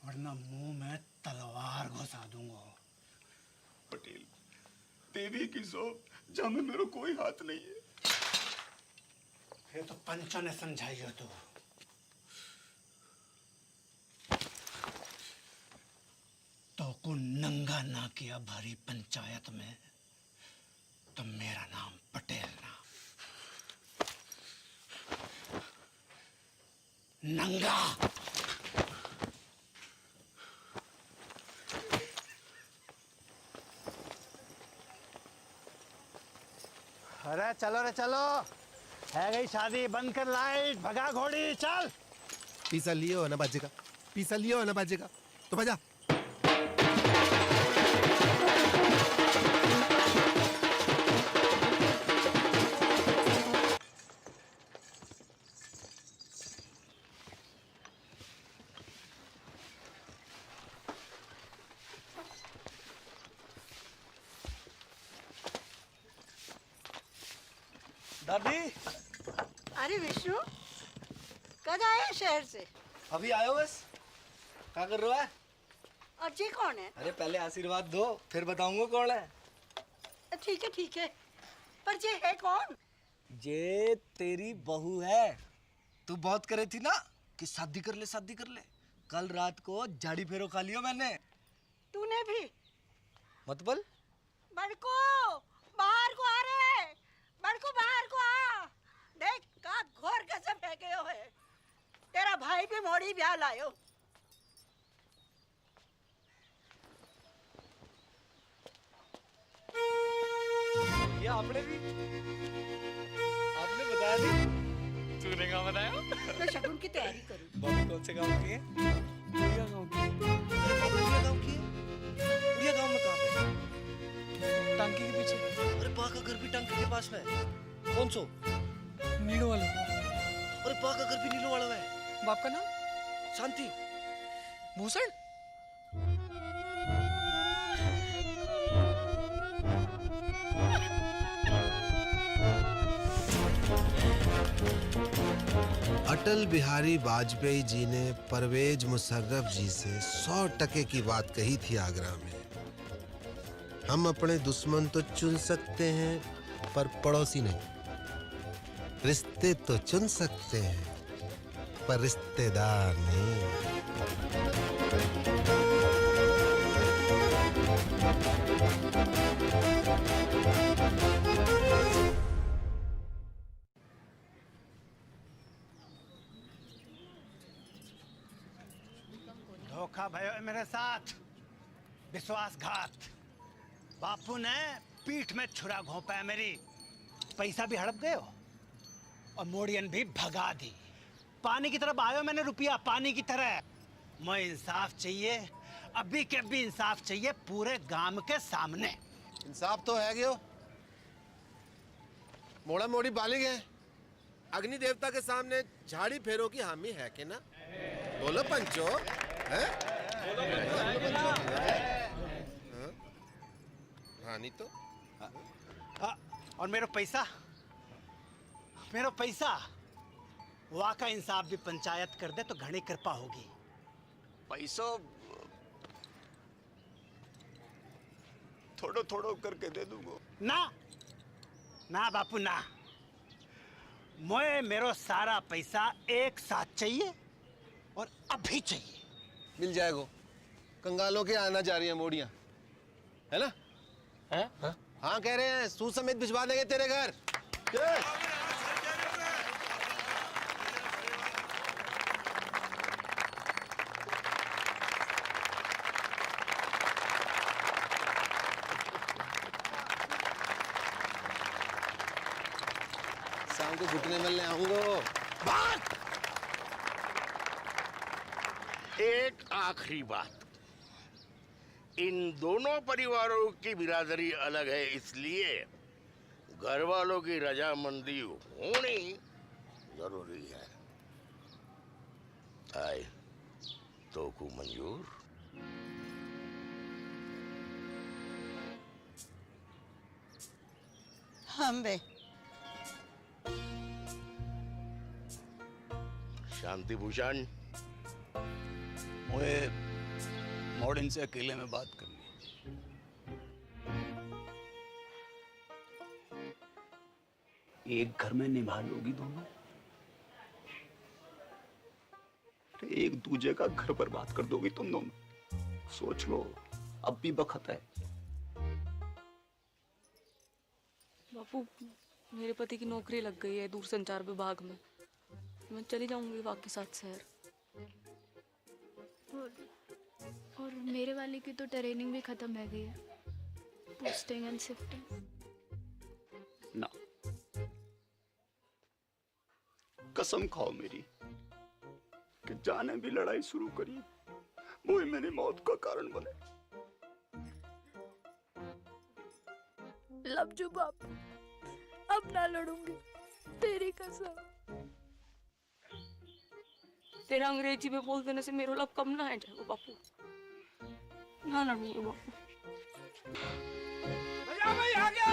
वरना मुंह में तलवार घुसा दूंगा। पटेल, देवी की सौंप जामे मेरा कोई हाथ नहीं है। फिर तो पंचों ने समझाई हो तो को नंगा ना किया भारी पंचायत में तो मेरा नाम पटेल ना, नंगा। अरे चलो रे चलो, है गई शादी, बंद कर लाइट, भगा घोड़ी, चल। पीसा लियो है ना बाजेगा, पीसा लियो है ना बाजेगा, तो बजा। दादी, अरे विष्णु, कब आए शहर से? अभी आयो बस। क्या कर रहा है? और ये कौन है? अरे पहले आशीर्वाद दो, फिर बताऊंगा कौन है। ठीक है, पर ये है कौन? ये तेरी बहू है। तू बहुत करे थी ना कि शादी कर ले। कल रात को झाड़ी फेरो खा लियो मैंने। तूने भी? मतलब? बड़को, बाहर को आ रे, बड़को बाहर को आ। देख का घोर कैसे फेंके हो है। तेरा भाई भी मोड़ी ब्याह लायो। ये आपने बताया नहीं? तूने क्या बताया? मैं शगुन की तैयारी करूं। बाबू कौन से गांव की है? उड़िया गांव की। उड़िया गांव की है? उड़िया गांव में कहाँ पे? टांकी के पीछे। अरे पा का घर भी टांकी के पास में है। कौन सो? नीलो वाला। अरे पा का घर भी नीलो वाला है। बाप का नाम? शांति। भूषण? अटल बिहारी वाजपेयी जी ने परवेज मुशर्रफ जी से 100% की बात कही थी आगरा में। हम अपने दुश्मन तो चुन सकते हैं पर पड़ोसी नहीं। रिश्ते तो चुन सकते हैं पर रिश्तेदार नहीं। धोखा भयो है मेरे साथ, विश्वासघात। बापू ने पीठ में छुरा घोंपा है मेरी। पैसा भी हड़प गए हो और मोड़ियन भी भगा दी। पानी की तरफ आयो मैंने रुपया, पानी की तरह। मैं इंसाफ चाहिए, अभी के अभी इंसाफ चाहिए पूरे गांव के सामने। इंसाफ तो है गयो, मोड़ा मोड़ी बालिग है। अग्नि देवता के सामने झाड़ी फेरो की हामी है कि ना? बोलो पंचो, हैं? हाँ नहीं तो? और मेरा पैसा वहाँ का इंसाफ भी पंचायत कर दे तो घनी कृपा होगी। पैसो थोड़ो थोड़ो करके दे दूंगा। ना बापू ना, मेरो सारा पैसा एक साथ चाहिए और अभी चाहिए। मिल जाएगा। कंगालों के आना जा रही है मोड़ियां, है ना? है? हाँ कह रहे हैं, सूद समेत भिजवा देंगे तेरे घर। शाम को घुटने मिलने आऊंगा। बात एक आखिरी बात, इन दोनों परिवारों की बिरादरी अलग है, इसलिए घर वालों की रजामंदी होनी जरूरी है। आए तो को मंजूर? हम बे शांति भूषण, मुझे मॉर्निंग से अकेले में बात करनी है। एक घर में निभा लोगी दोनों, एक दूजे का घर बर्बाद कर दोगी तुम दोनों। सोच लो, अब भी वक्त है। बापू, मेरे पति की नौकरी लग गई है दूरसंचार विभाग में। मैं चली जाऊंगी वापस साथ शहर। और मेरे वाले की तो ट्रेनिंग भी खत्म हो गई है, पोस्टिंग एंड शिफ्टिंग। ना, कसम खाओ मेरी कि जाने भी लड़ाई शुरू करी वो ही मेरी मौत का कारण बने। लवजू बापू, अब ना लड़ूंगी, तेरी कसम। तेरा अंग्रेजी में बोल देने से मेरा लब कम ना है जाएगा बापू। ना लड़ूंगी बापू। भैया भाई आ गया।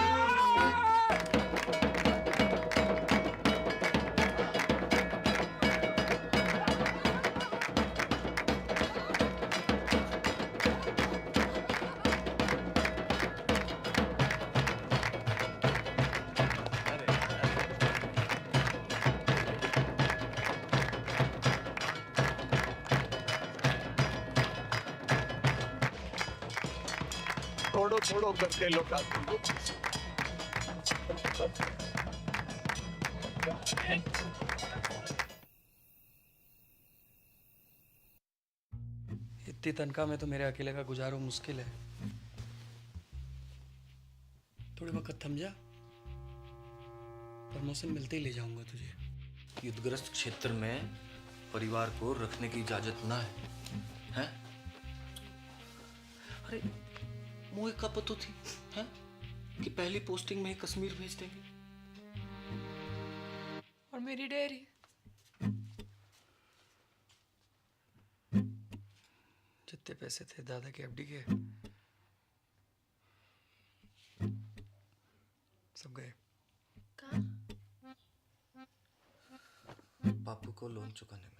छोड़ो छोड़ो करके लौटा दूंगा। इतनी तनख्वाह में तो मेरे अकेले का गुजारो मुश्किल है। थोड़े वक्त थम जा, प्रमोशन मिलते ही ले जाऊंगा तुझे। युद्धग्रस्त क्षेत्र में परिवार को रखने की इजाजत ना है, हैं? अरे मुझे कब पता थी, हैं? कि पहली पोस्टिंग में ही कश्मीर भेज देंगे। और मेरी डेयरी, जितने पैसे थे दादा के एफडी के, सब गए। बापू को लोन चुकाने में।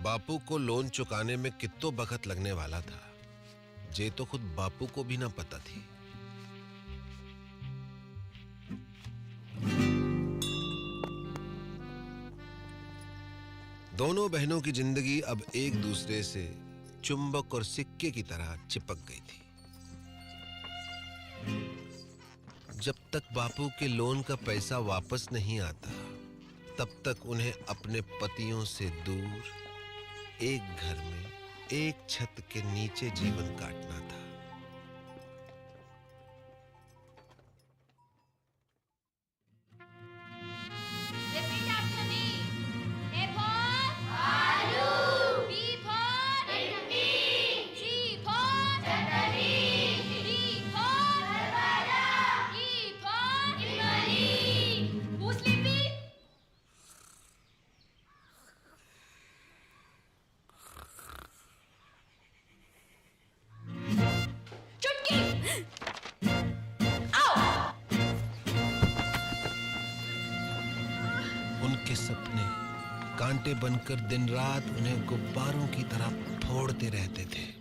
बापू को लोन चुकाने में कितो वक्त लगने वाला था, जे तो खुद बापू को भी ना पता थी। दोनों बहनों की जिंदगी अब एक दूसरे से चुंबक और सिक्के की तरह चिपक गई थी। जब तक बापू के लोन का पैसा वापस नहीं आता, तब तक उन्हें अपने पतियों से दूर एक घर में एक छत के नीचे जीवन काटना था। उनके सपने कांटे बनकर दिन रात उन्हें गुब्बारों की तरह फोड़ते रहते थे।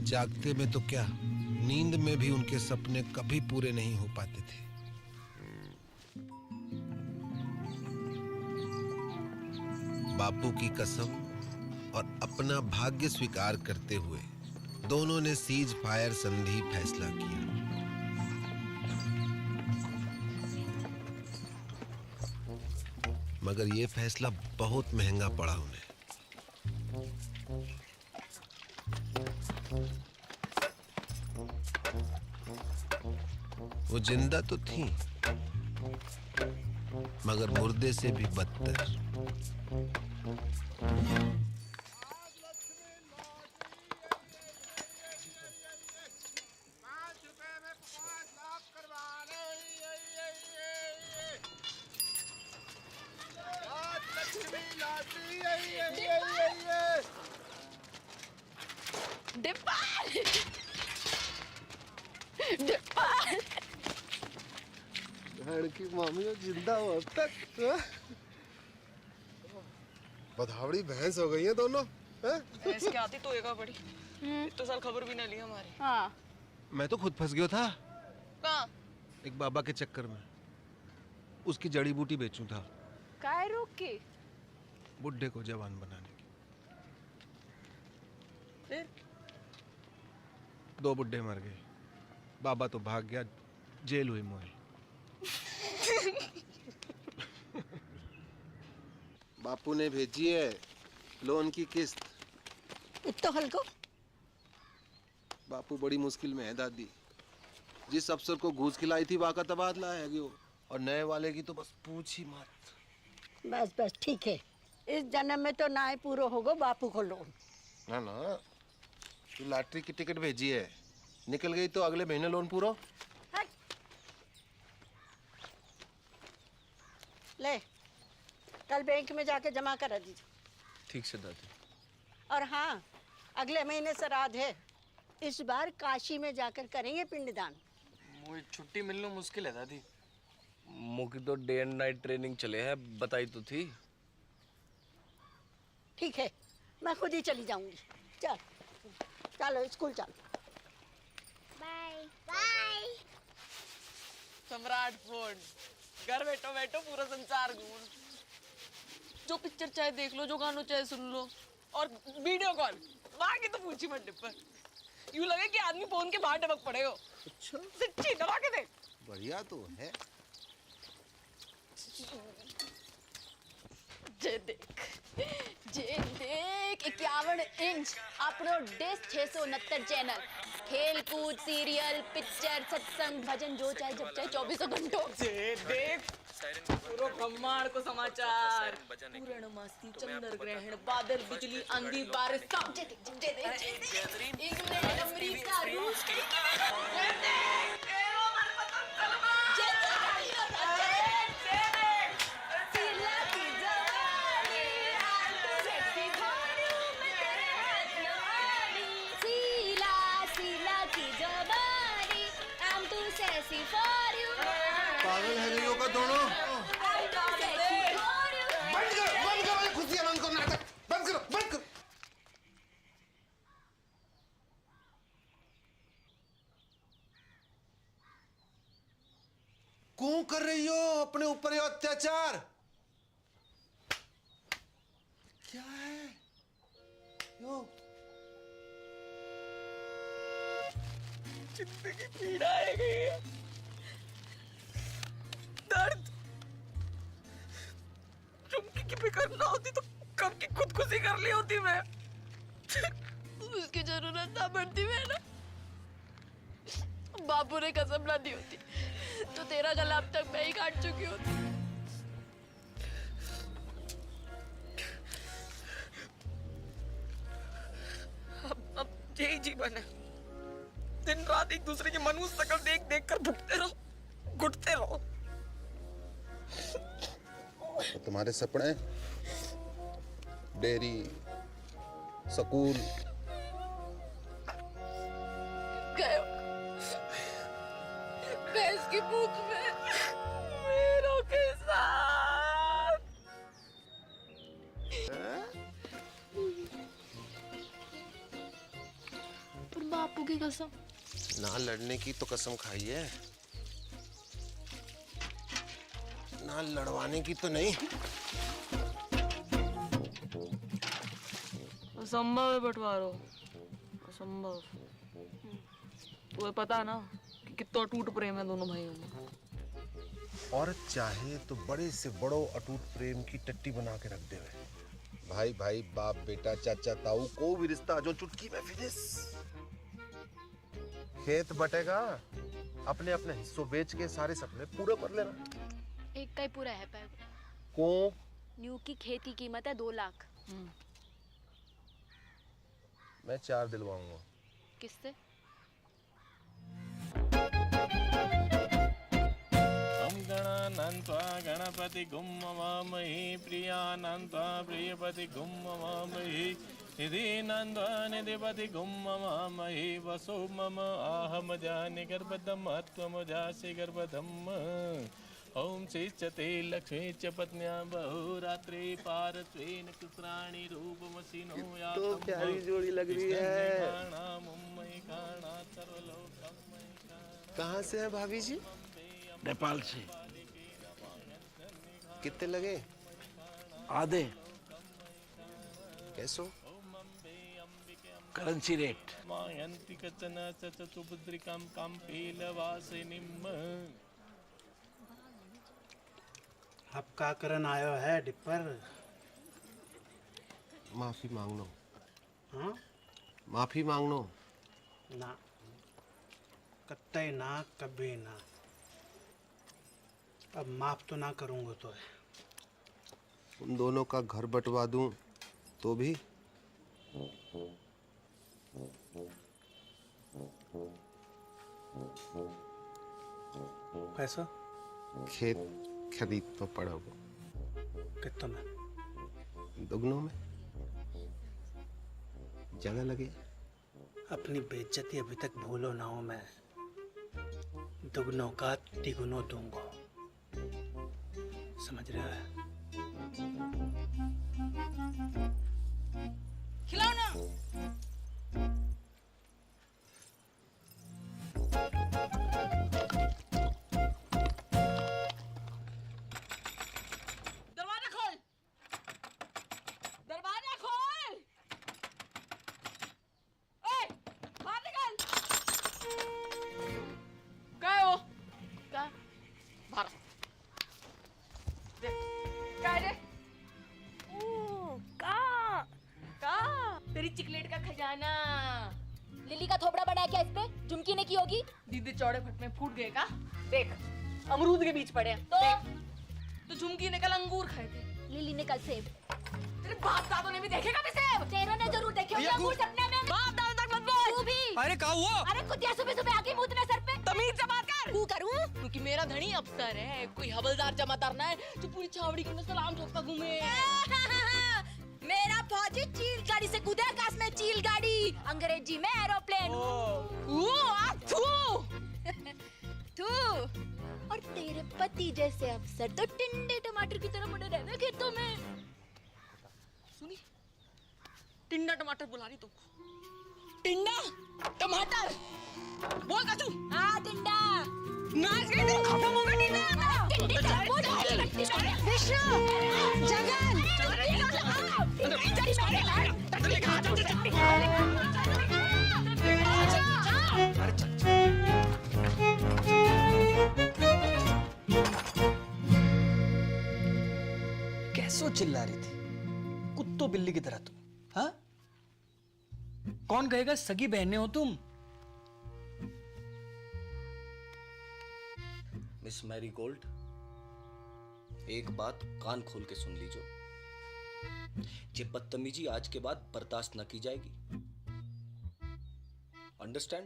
जागते में तो क्या, नींद में भी उनके सपने कभी पूरे नहीं हो पाते थे। बापू की कसम और अपना भाग्य स्वीकार करते हुए दोनों ने सीज फायर संधि फैसला किया। मगर यह फैसला बहुत महंगा पड़ा उन्हें। वो जिंदा तो थी, मगर मुर्दे से भी बदतर। डिप्पल! डिप्पल! की मामी वो जिंदा हो अब तक। हाँ? बधावड़ी भैंस हो गई है दोनों। भैंस के आती तो एगा बड़ी। इतने साल खबर भी ना ली हमारी। हाँ। मैं तो खुद फंस गया था कहाँ? एक बाबा के चक्कर में। उसकी जड़ी बूटी बेचूं था। काय रोक के? बुड्ढे को जवान बनाने की। फिर? 2 बुड्ढे मर गए, बाबा तो भाग गया, जेल हुई मोई। बापू ने भेजी है लोन की किस्त। इतना हल्को? बापू बड़ी मुश्किल में है दादी। जिस अफसर को घूस खिलाई थी वाका तबादला है गयो, और नए वाले की तो बस पूछ ही मत। बस बस ठीक है, इस जन्म में तो ना ही पूरा होगा बापू को लोन। ना ना, तू लॉटरी की टिकट भेजी है, निकल गई तो अगले महीने लोन पूरा। ले, कल बैंक में जाके जमा करा दीजिए। ठीक से दादी। और हाँ, अगले महीने श्राद्ध है, इस बार काशी में जाकर करेंगे पिंडदान। मुझे छुट्टी मिलना मुश्किल है दादी। मुझे तो डे एंड नाइट ट्रेनिंग चले है, बताई तो थी। ठीक है, मैं खुद ही चली जाऊंगी। चल, चलो स्कूल चलो। Bye bye. सम्राट फोन, घर बैठो बैठो पूरा संसार घूम। जो पिक्चर चाहे देख लो, जो गानों चाहे सुन लो, और वीडियो कॉल बाकी तो पूछी मत डिप्पल। यूं लगे कि आदमी फोन के बाहर टपक पड़े हो। अच्छा, सच्ची दबा के देख। बढ़िया तो है। जे देख 51 इंच अपनो डिश 669 चैनल, खेल कूद, सीरियल, पिक्चर, सत्संग, भजन, जो चाहे जब चाहे 24 घंटों। जे देख पूरा ब्रह्मांड को समाचार, पूर्णमासी, चंद्र ग्रहण, बादल, बिजली, आंधी, बारिश, सब जे देख। इंग्लैंड, अमेरिका, रूस, पागल है गई का दोनों। बंद करो खुशियां, बंद करो नाटक, बंद करो, बंद करो। क्यों कर रही हो अपने ऊपर ये अत्याचार? क्या है यो? जिंदगी पीड़ा है गई, दर्द। चुमकी की फिक्र ना होती तो कब की खुदकुशी कर ली होती मैं। उसकी जरूरत ना पड़ती मैं ना, बापू ने कसम ना दी होती तो तेरा गला अब तक मैं ही काट चुकी होती। अब यही जीवन है, दिन रात एक दूसरे की मनुष्य शकल देख देख कर भुगते रहो, घुटते रहो। तुम्हारे सपने, डेयरी, स्कूल, भैंस की पूंछ में मेरों के साथ। पर बापू की कसम, ना लड़ने की तो कसम खाई है, ना लड़वाने की तो नहीं। असंभव है बंटवारो, असंभव। तुम्हें पता ना कि कितना अटूट प्रेम है दोनों भाइयों में। औरत चाहे तो बड़े से बड़ो अटूट प्रेम की टट्टी बना के रख देवे। भाई भाई, बाप बेटा, चाचा ताऊ, कोई भी रिश्ता जो चुटकी में फिनिश। खेत बटेगा अपने अपने हिस्सों बेच के सारे सपने पूरा कर लेना। एक का ही पूरा है पैग। को न्यू की खेत की कीमत है 2 लाख। मैं 4 दिलवाऊंगा। किससे? गणानन्त्वा गणपति गुम ममामहि प्रियानन्त्वा प्रियपति गुम ममामहि निधिनन्त्वा निधिपति गुम ममामहि वसु मम आहमजानि गर्भदम् त्वमजासि गर्भदम् ओम श्रीचते लक्ष्मी च पत्न्या बहुरात्रि पारत्वेन कुत्राणि रूपमसिनो या तो प्यारी जोड़ी लग रही है। कहाँ से है भाभी जी? नेपाल से। कितने लगे? आधे। कैसो? Currency rate. मायन्ति कचन चतुर्भुद्रिकां काम्पीलवासिनीम्। अब का करन आयो है डिपर? माफी मांगनो। हाँ? माफी मांगनो। ना, कत्ते ना, कभी ना। अब माफ तो ना करूंगा तो है। उन दोनों का घर बंटवा दूं तो भी? पैसा? खेत खरीद तो पड़ा वो। कितना में? दुगनों में। जगह लगे। अपनी बेइज्जती अभी तक भूलो ना हो। मैं दुगनों का तिगुनों दूंगा, समझ रहे हो? खिलाओ ना। दरवाजा खोल, दरवाजा खोल। ओए, बाहर निकल। क्या हो? क्या? बाहर। क्या है? तेरी चिकलेट का खजाना। लिली का थोबड़ा बड़ा क्या इस पे? झुमकी ने की होगी। दीदी चौड़े फट में फूट गए का? देख, अमरूद के बीच पड़े हैं। तो झुमकी ने कल अंगूर खाए थे, लिली ने कल सेब। तेरे बाप दादों ने भी देखे कभी सेब? तेरों ने जरूर देखे होंगे अंगूर सपने में। बाप दादा तक मत बोल। तू भी। अरे क्या हुआ? अरे कुतिया सुबह सुबह आके मुंह सर पे। तमीज से बात कर। तू करूं? क्योंकि मेरा धनी अफसर है, कोई हवलदार जमादार ना है जो पूरी छावड़ी के अंदर सलाम ठोकता घूमे। मेरा फौजी चील गाड़ी से कूदे आकाश में, चील गाड़ी अंग्रेजी में एरोप्लेन। तू और तेरे पति जैसे अफसर तो टिंडे टमाटर की तरह पड़े रहते खेतों में। सुनी, टिंडा टमाटर बुला रही तुमको। टिंडा टमाटर बोल का तू। हाँ टिंडा। नाच गई थी, खत्म हो गई टिंडा। विष्णु, जगन, कैसो चिल्ला रही थी कुत्तों बिल्ली की तरह तुम? हाँ, कौन कहेगा सगी बहनें हो तुम? मिस मैरी गोल्ड, एक बात कान खोल के सुन लीजिए। ये बदतमीजी आज के बाद बर्दाश्त न की जाएगी। अंडरस्टैंड?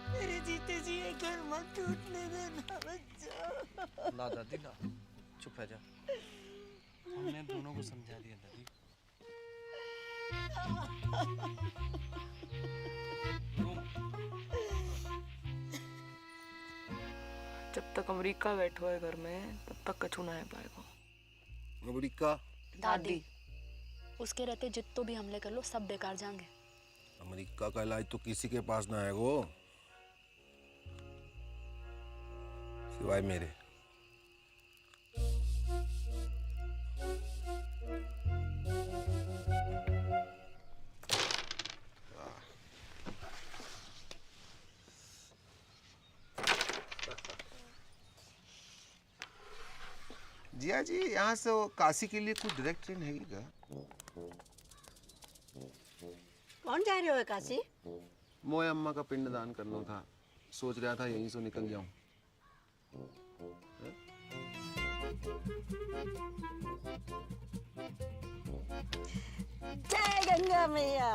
मेरे जीते जी ये घर मत टूटने देना बच्चा। ना दादी ना, चुप है जा। हमने दोनों को समझा दिया दादी। जब तक अमेरिका बैठो है घर में तब तक कछु ना है पाएगा। अमेरिका? दादी, उसके रहते जितो भी हमले कर लो सब बेकार जाएंगे। अमेरिका का इलाज तो किसी के पास ना है वो, सिवाय मेरे। जिया जी, यहाँ से वो काशी के लिए कुछ डायरेक्ट ट्रेन है क्या? कौन जा रहे हो काशी? मोए अम्मा का पिंडदान करना था, सोच रहा था यहीं से निकल जाऊं। जय गंगा मैया।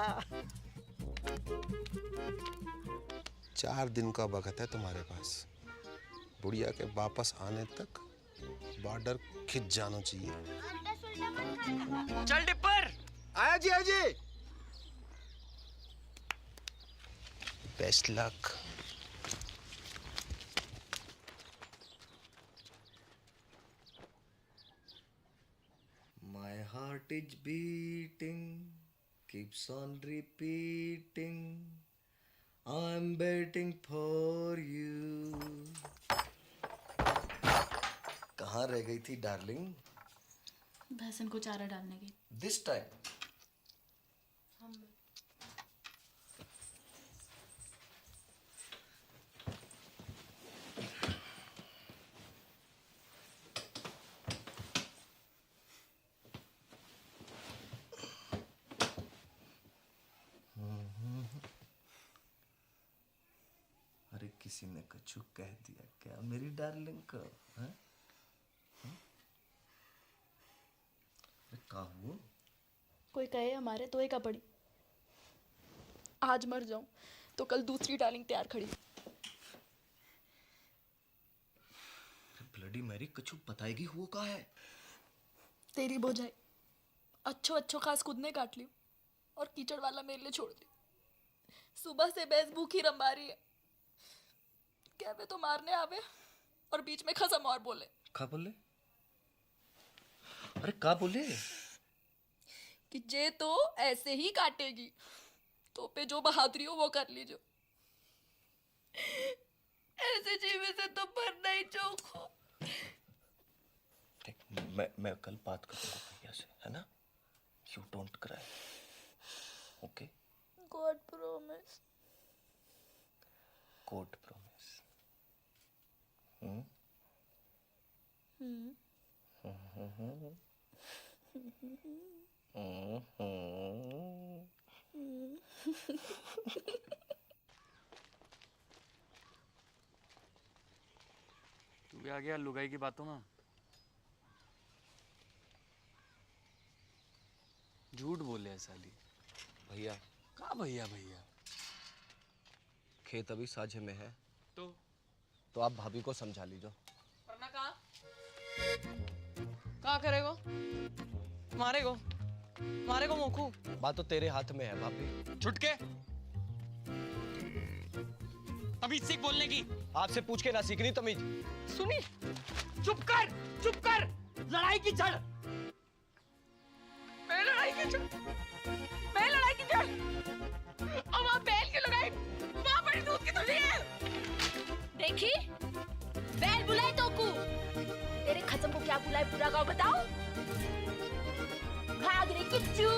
4 दिन का वक्त है तुम्हारे पास। बुढ़िया के वापस आने तक बॉर्डर खिंच जाना चाहिए। चल डिपर। आया जी, आया जी। Best luck. My heart is beating, keeps on repeating. I'm waiting for you. कहाँ रह गई थी डार्लिंग? भैंसन को चारा डालने गई। This time. अरे किसी ने कछु कह दिया क्या मेरी डार्लिंग को? हैं? अरे का हुआ? कोई कहे हमारे तो एक पड़ी। आज मर जाऊं तो कल दूसरी डार्लिंग तैयार खड़ी। ब्लडी मैरी कछु बताएगी हुआ का है? तेरी बोझाई अच्छो खास खुद ने काट ली और कीचड़ वाला मेरे लिए छोड़ दी। सुबह से भैंस भूखी रंबा रही है। कहवे तो मारने आवे और बीच में खसम और बोले। का बोले? अरे का बोले? कि जे तो ऐसे ही काटेगी तो पे जो बहादुरी हो वो कर लीजो। ऐसे जीवे से तो मरना ही चौक हो। देख मैं कल बात करूंगा भैया से, है ना? You don't cry, okay? God promise. God promise. तू भी आ गया लुगाई की बातों में। झूठ बोले साली। भैया। कहाँ भैया? भैया खेत अभी साझे में है तो आप भाभी को समझा लीजिए। क्या करेगो? मारेगो मोखू। बात तो तेरे हाथ में है भाभी। छुटके तमीज सीख बोलने की। आपसे पूछ के ना सीखनी तमीज। सुनी? चुप कर। लड़ाई की जड़। मैं लड़ाई की जड़। और वहाँ बैल की लड़ाई वहाँ बड़ी दूध की थोड़ी है। देखी बैल बुलाए तो को तेरे खत्म को क्या बुलाए पूरा गाँव बताओ। भाग रे किच्चू।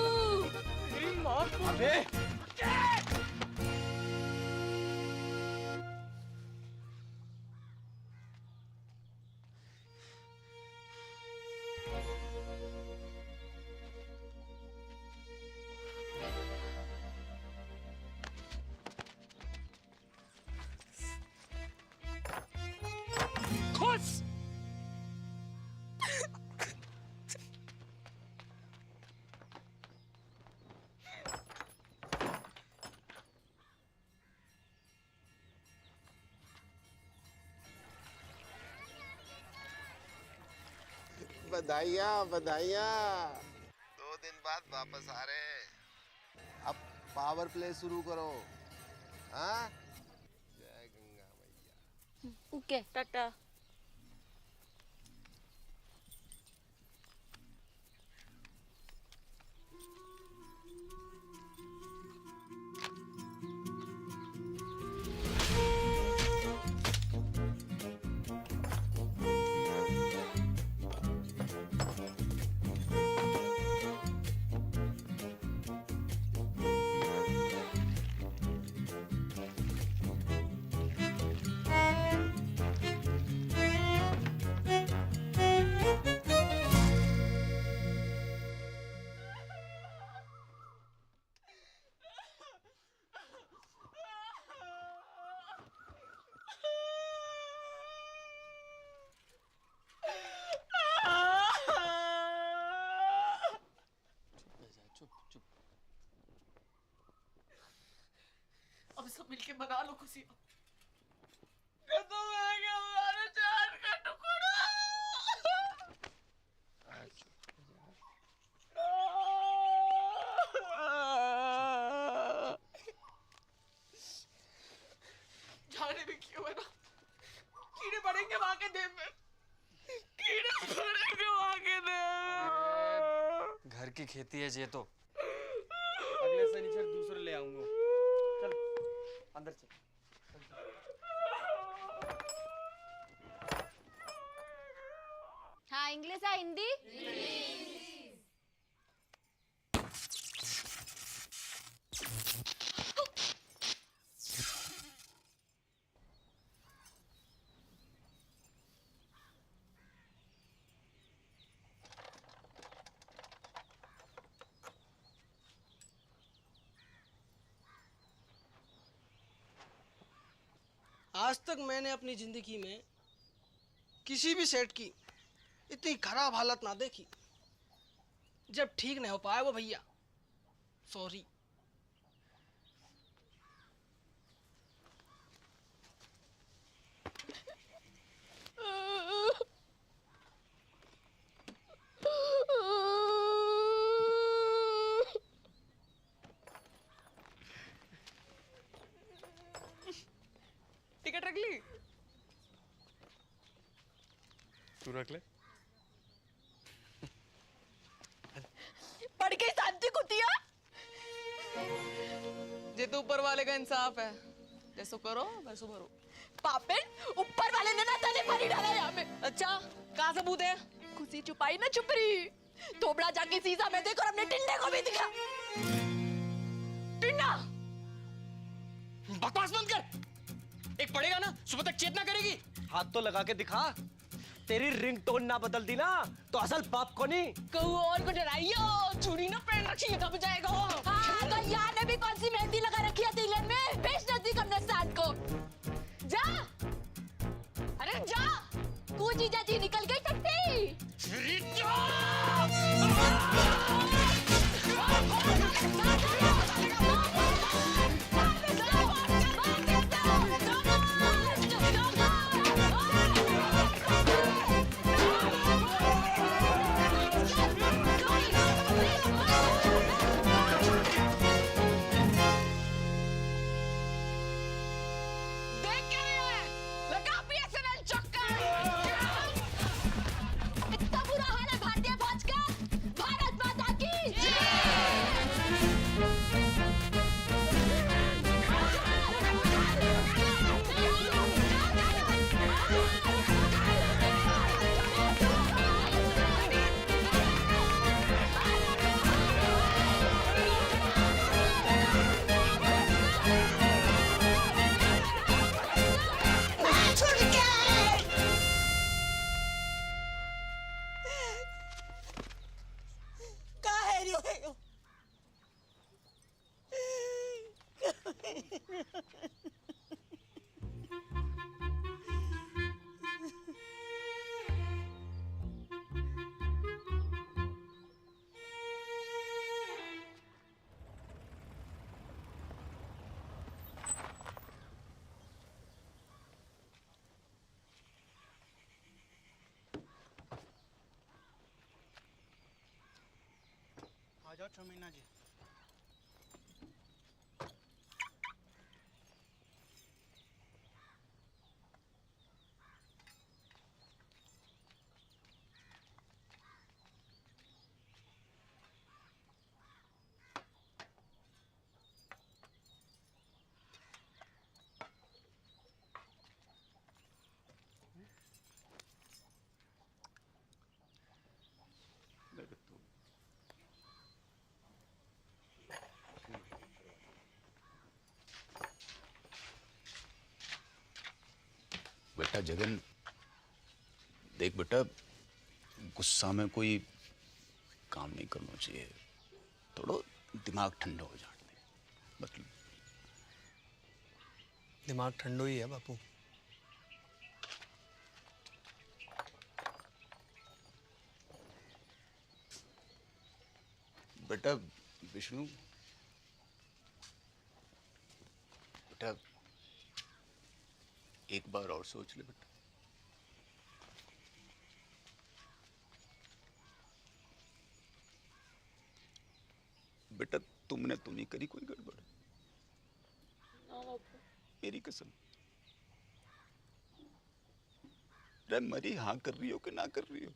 अबे खुश। बधाइयाँ 2 दिन बाद वापस आ रहे हैं। अब पावर प्ले शुरू करो। हाँ? जय गंगा मैया। ओके टाटा। सब मिलके मना लो खुशियाँ। खत्म हो गया हमारा जान का टुकड़ा। जाने भी क्यों है ना, कीड़े पड़ेंगे वहां के देह में, कीड़े पड़ेंगे वहां के देह। घर की खेती है ये तो। अगले शनिचर दूसरे ले आऊंगा। चल अंदर चल। हाँ इंग्लिश है हिंदी? आज तक मैंने अपनी जिंदगी में किसी भी सेट की इतनी खराब हालत ना देखी। जब ठीक नहीं हो पाया वो भैया, सॉरी। टिकट रख ली? तू रख ले। पढ़ के शांति कुतिया। जे तो ऊपर वाले का इंसाफ है, जैसो करो वैसो भरो। पापेन ऊपर वाले ने ना तने पानी डाला यहाँ पे। अच्छा कहाँ सबूत है? खुशी छुपाई ना छुप रही। थोबड़ा जाके शीशा में देखो और अपने टिंडे को भी दिखा। टिंडा बकवास बंद कर। एक पड़ेगा ना, सुबह तक चेतना करेगी। हाथ तो लगा के दिखा। तेरी रिंगटोन ना बदल दी ना तो असल बाप को नहीं। कहूँ और को डराइयो, चूड़ी ना पहन रखी है कब जाएगा वो। हाँ तो यार ने भी कौन सी मेहंदी लगा रखी है तीले में? बेच नजदीक हमने साथ को। जा, अरे जा। तू जीजा जी निकल गई टट्टी। आ जाओ चमीना जी। बेटा जगन, देख बेटा, गुस्सा में कोई काम नहीं करना चाहिए। थोड़ा दिमाग ठंडा हो जाने दे। मतलब दिमाग ठंडो ही है बापू। बेटा विष्णु, बेटा एक बार और सोच ले बेटा। बेटा तुमने तो नहीं करी कोई गड़बड़? मेरी कसम। रे मरी हाँ कर रही हो कि ना कर रही हो?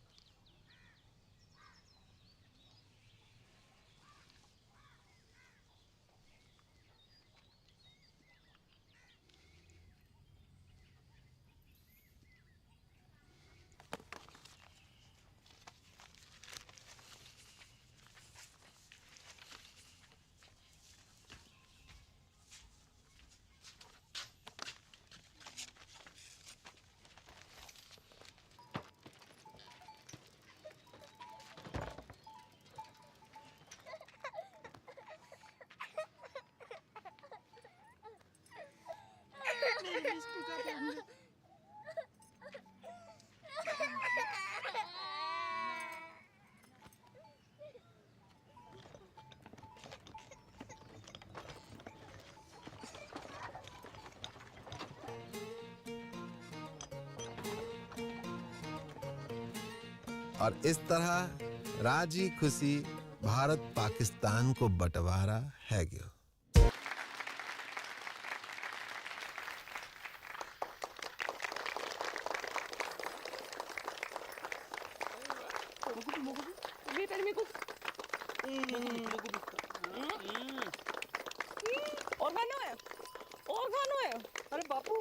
और इस तरह राजी खुशी भारत पाकिस्तान को बंटवारा है गयो। और गाना है, और गाना है। अरे बापू,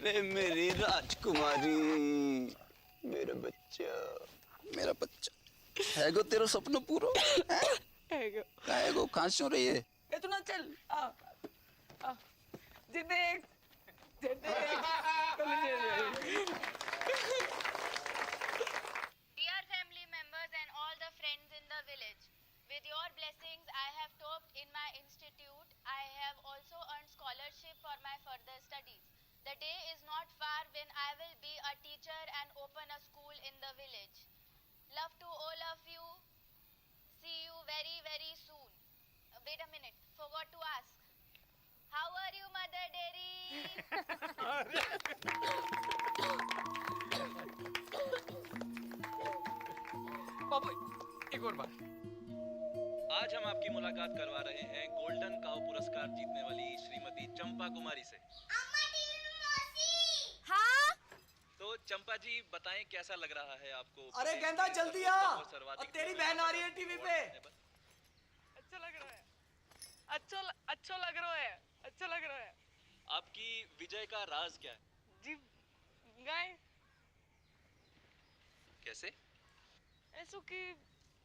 रे मेरी राजकुमारी, मेरा बच्चा, मेरा बच्चा है गो तेरा सपना पूरा है गो। कहाँ से हो रही है? इतना चल आ जे देख Dear family members and all the friends in the village, with your blessings I have topped in my institute. I have also earned scholarship for my further studies. The day is not far when I will be a teacher and open a school in the village. Love to all of you. See you very, very soon. Wait a minute, forgot to ask. How are you, Mother Dairy? बाबू एक और बात। आज हम आपकी मुलाकात करवा रहे हैं गोल्डन काउ पुरस्कार जीतने वाली श्रीमती चंपा कुमारी से। हाँ? तो चंपा जी बताएं कैसा लग रहा है आपको? अरे गेंदा जल्दी आ, और तेरी बहन आ रही है टीवी पे। अच्छा लग रहा है, अच्छा लग रहा है, अच्छा लग रहा है। आपकी विजय का राज क्या है? जी गाय कैसे? ऐसो कि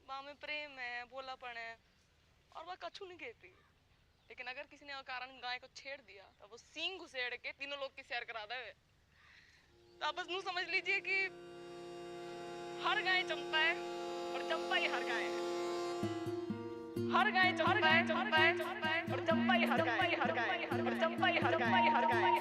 माँ में प्रेम है, भोलापन है और वह कछु नहीं कहती। लेकिन अगर किसी ने अकारण गाय को छेड़ दिया तो वो सींग घुसेड़ के तीनों लोग की सैर करा देवे। तो आप बस नू समझ लीजिए कि हर गाय चंपा है और चंपा ही हर गाय है। हर गाय चंपा है और चंपा ही हर गाय है, और चंपा ही हर गाय है।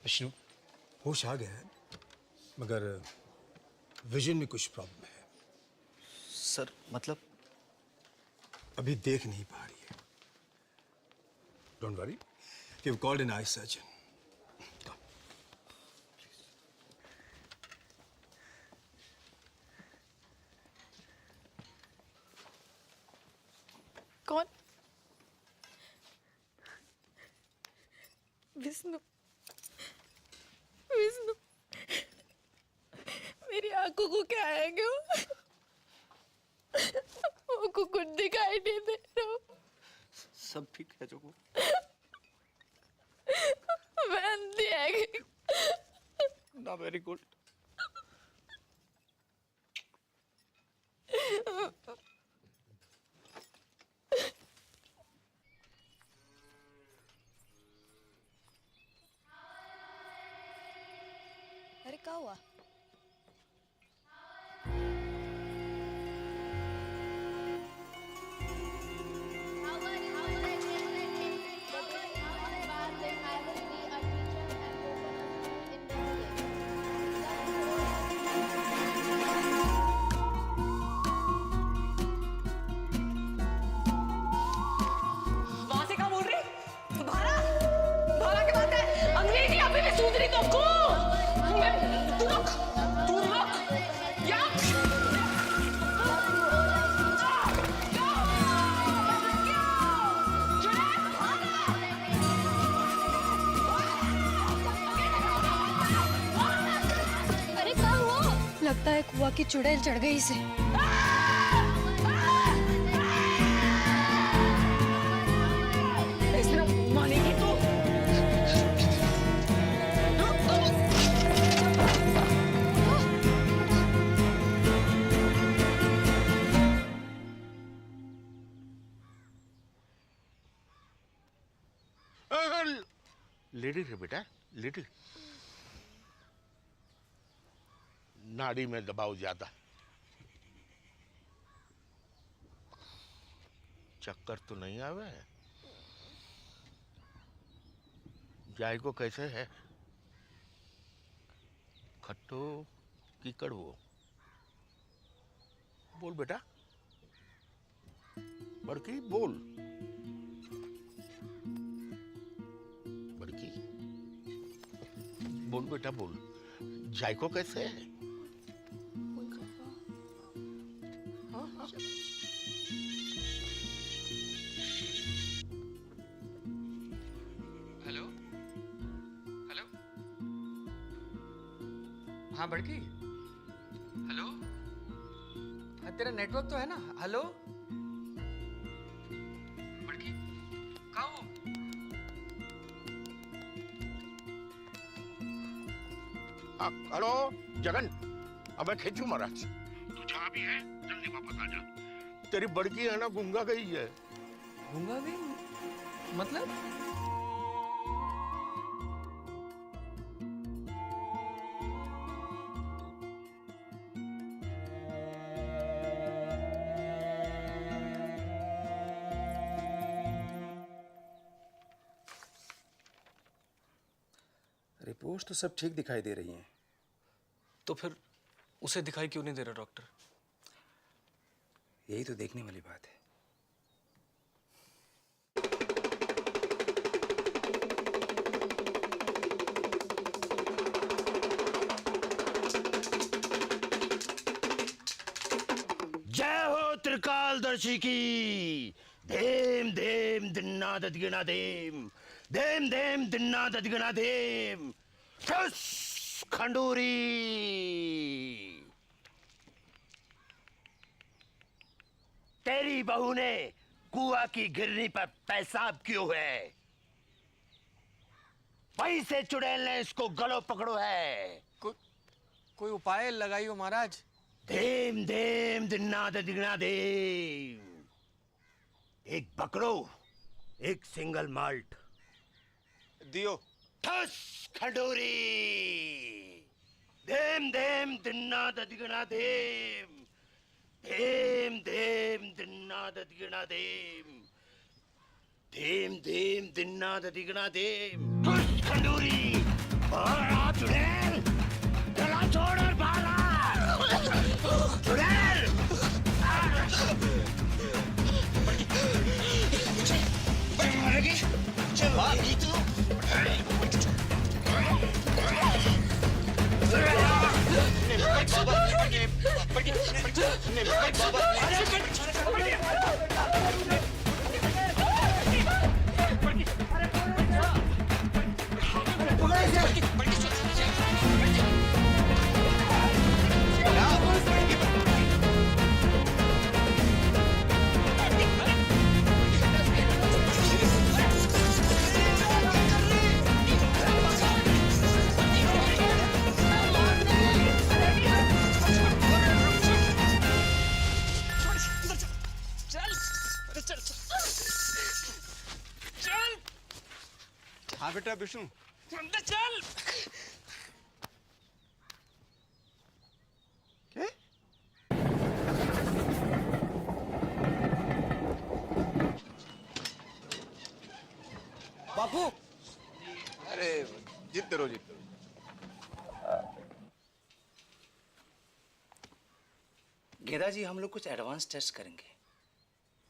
विष्णु होश आ गया है, मगर विजन में कुछ प्रॉब्लम है। सर मतलब? अभी देख नहीं पा रही है। Don't worry, we have called an eye surgeon. कौन? विष्णु। विष्णु, मेरी आंखों को क्या है क्यों? वो कुछ दिखाई नहीं दे रहा। सब ठीक है जो मैं अंधी है कि? ना, वेरी गुड। अरे क्या हुआ? वहां से क्या बोल रही? भारा भारा की बात है। अंग्रेजी अभी भी सूझ रही तुमको? तू रुक या अरे क्या हुआ? लगता है कुआ की चुड़ैल चढ़ गई इसे। मानेगी तू? लिटिल है बेटा, लिटिल। नाड़ी में दबाव ज्यादा। चक्कर तो नहीं आवे? जाय को कैसे है? खट्टो की कड़वो? बोल बेटा, बड़की बोल। बड़की बोल बेटा बोल। जायको कैसे है? हाँ हाँ। हेलो हेलो, हाँ बड़की, हेलो, हाँ तेरा नेटवर्क तो है ना? हेलो बड़की, कहाँ हो? हेलो जगन, अब मैं खींचू महाराज। तू जहाँ भी है जल्दी वापस आ जा। तेरी बड़की है ना गूंगा गई है। गूंगा गई मतलब? रिपोर्ट्स तो सब ठीक दिखाई दे रही हैं। तो फिर उसे दिखाई क्यों नहीं दे रहा डॉक्टर? यही तो देखने वाली बात है। जय हो त्रिकालदर्शी की। धेम धेम दिन्ना ददिगना धेम, धेम धेम दिन्ना ददिगना धेम। ठुस खंडूरी। तेरी बहू ने कुआ की गिरनी पर पेशाब क्यों है? वहीं से चुड़ैल ने इसको गलो पकड़ो है। कोई उपाय लगाइयो महाराज। धेम धेम दिन्ना ददिगना धेम। एक बकरो, एक सिंगल माल्ट दियो। ठस खंडूरी। धेम धेम दिन्ना ददिगना धेम, धेम धेम दिन्ना ददिगना धेम, धेम धेम दिन्ना ददिगना धेम। ठस खंडूरी। और चुड़ैल, गला छोड़ और भागा। चुड़ैल! मारेगी? भागी तू? हाँ बेटा विष्णु, अंदर चल। क्या? बापू, अरे जीतते रहो, जीतते रहो। गेदा जी, हम लोग कुछ एडवांस टेस्ट करेंगे।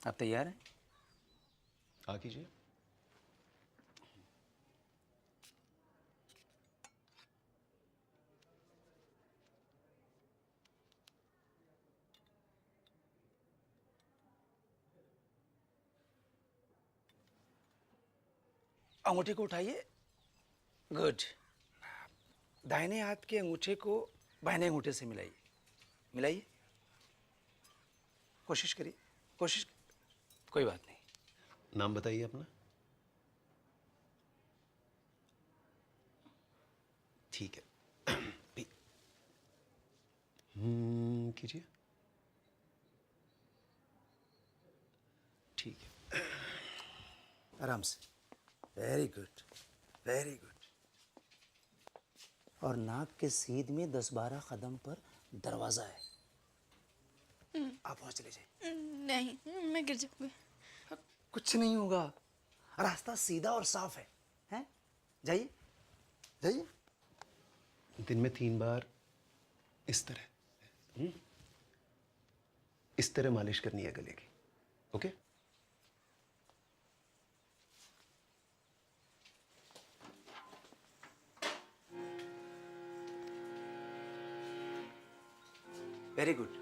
आप तैयार हैं? हाँ कीजिए। अंगूठे को उठाइए। गुड। दाहिने हाथ के अंगूठे को बाहिने अंगूठे से मिलाइए। मिलाइए। कोशिश करिए, कोशिश। कोई बात नहीं। नाम बताइए अपना। ठीक है। कीजिए। ठीक है। आराम से। Very good, very good. और नाक के सीध में 10-12 कदम पर दरवाजा है। आप वहां चले जाइए। नहीं, मैं गिर जाऊंगी। कुछ नहीं होगा, रास्ता सीधा और साफ है। हैं? जाइए, जाइए। दिन में 3 बार इस तरह इस तरह मालिश करनी है गले की। ओके? Very good.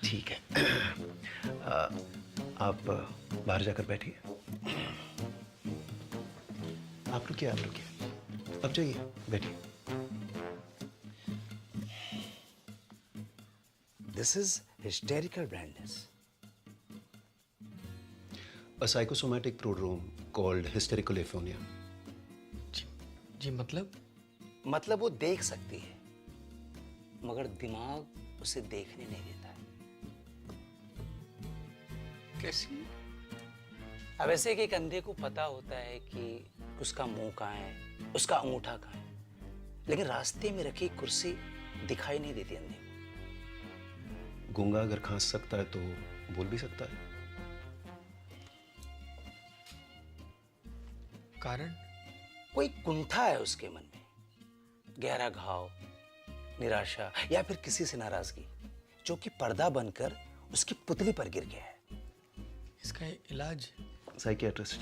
ठीक है। आप बाहर जाकर बैठिए। आप रुकिए, आप रुकिए। अब जाइए, बैठिए। This is hysterical blindness. A psychosomatic prodrome called hysterical aphonia. जी मतलब वो देख सकती है, मगर दिमाग उसे देखने नहीं देता है। कैसी? अब ऐसे कि एक अंधे को पता होता है कि उसका मुंह कहाँ है, उसका अंगूठा कहाँ है, लेकिन रास्ते में रखी कुर्सी दिखाई नहीं देती अंधे को। गूंगा अगर खांस सकता है तो बोल भी सकता है। कारण? कोई कुंठा है उसके मन में, गहरा घाव, निराशा या फिर किसी से नाराजगी, जो कि पर्दा बनकर उसकी पुतली पर गिर गया है। इसका इलाज? साइकियाट्रिस्ट,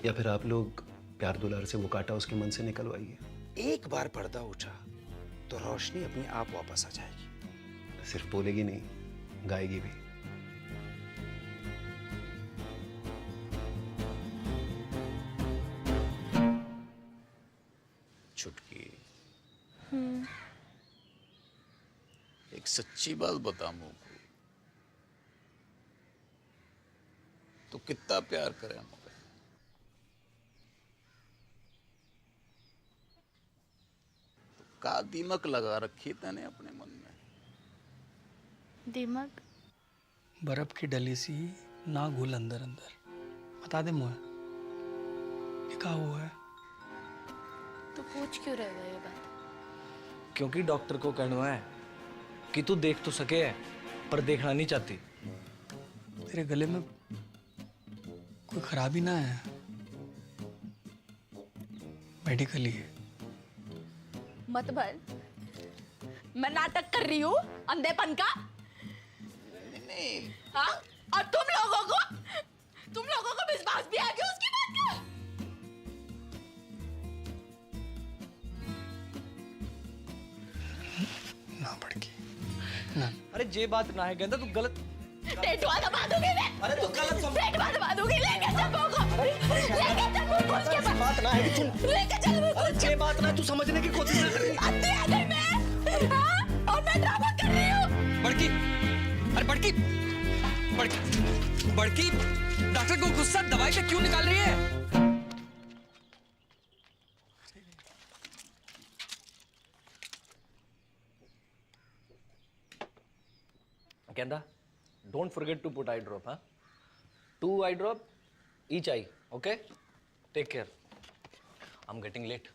या फिर आप लोग प्यार दुलार से वो कांटा उसके मन से निकलवाइए। एक बार पर्दा उठा तो रोशनी अपने आप वापस आ जाएगी। सिर्फ बोलेगी नहीं, गाएगी भी। छुटकी, एक सच्ची बात बता मुझको, तो कितना प्यार करे मुझे? तो का दिमक लगा रखी तने अपने मन में? दिमाग? बर्फ की डली सी ना घुल अंदर अंदर। बता दे मुझे, ये क्या हुआ है? तो पूछ क्यों रहे हो ये बात? क्योंकि डॉक्टर को कहना है कि तू देख तो सके है पर देखना नहीं चाहती। तेरे गले में कोई खराबी ना है मेडिकली। मत भर, मैं नाटक कर रही हूँ अंधेपन का। हाँ? और तुम लोगों को विश्वास भी आ गया उसकी बात का। ना बड़की ना। अरे जे बात ना है गेंदा, तू गलत टेटुआ दबा दूंगी मैं। अरे तू गलत समझ। टेटुआ दबा दूंगी। लेके चल मुझको। लेके चल मुझको उसके पास। बात ना है कि तू लेके चल मुझको। अरे जे बात ना है, तू समझने की कोशिश ना कर। अंधी आ गई मैं। हाँ? और मैं ड्रामा कर रही हूँ। बड़की, अरे बड़की डॉक्टर को गुस्सा दवाई से क्यों निकाल रही है? गेंदा, don't forget to put eye drop, huh? 2 eye drop each eye, okay? Take care. I'm getting late.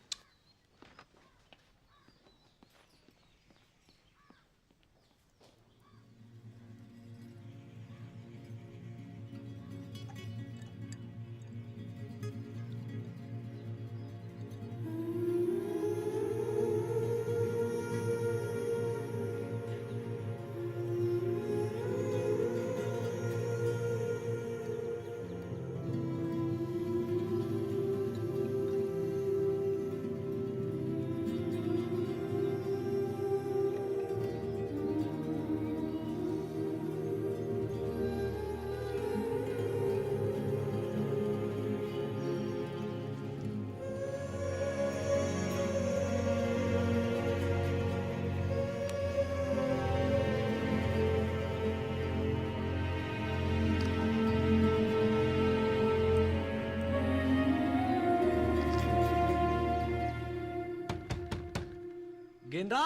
गेंदा,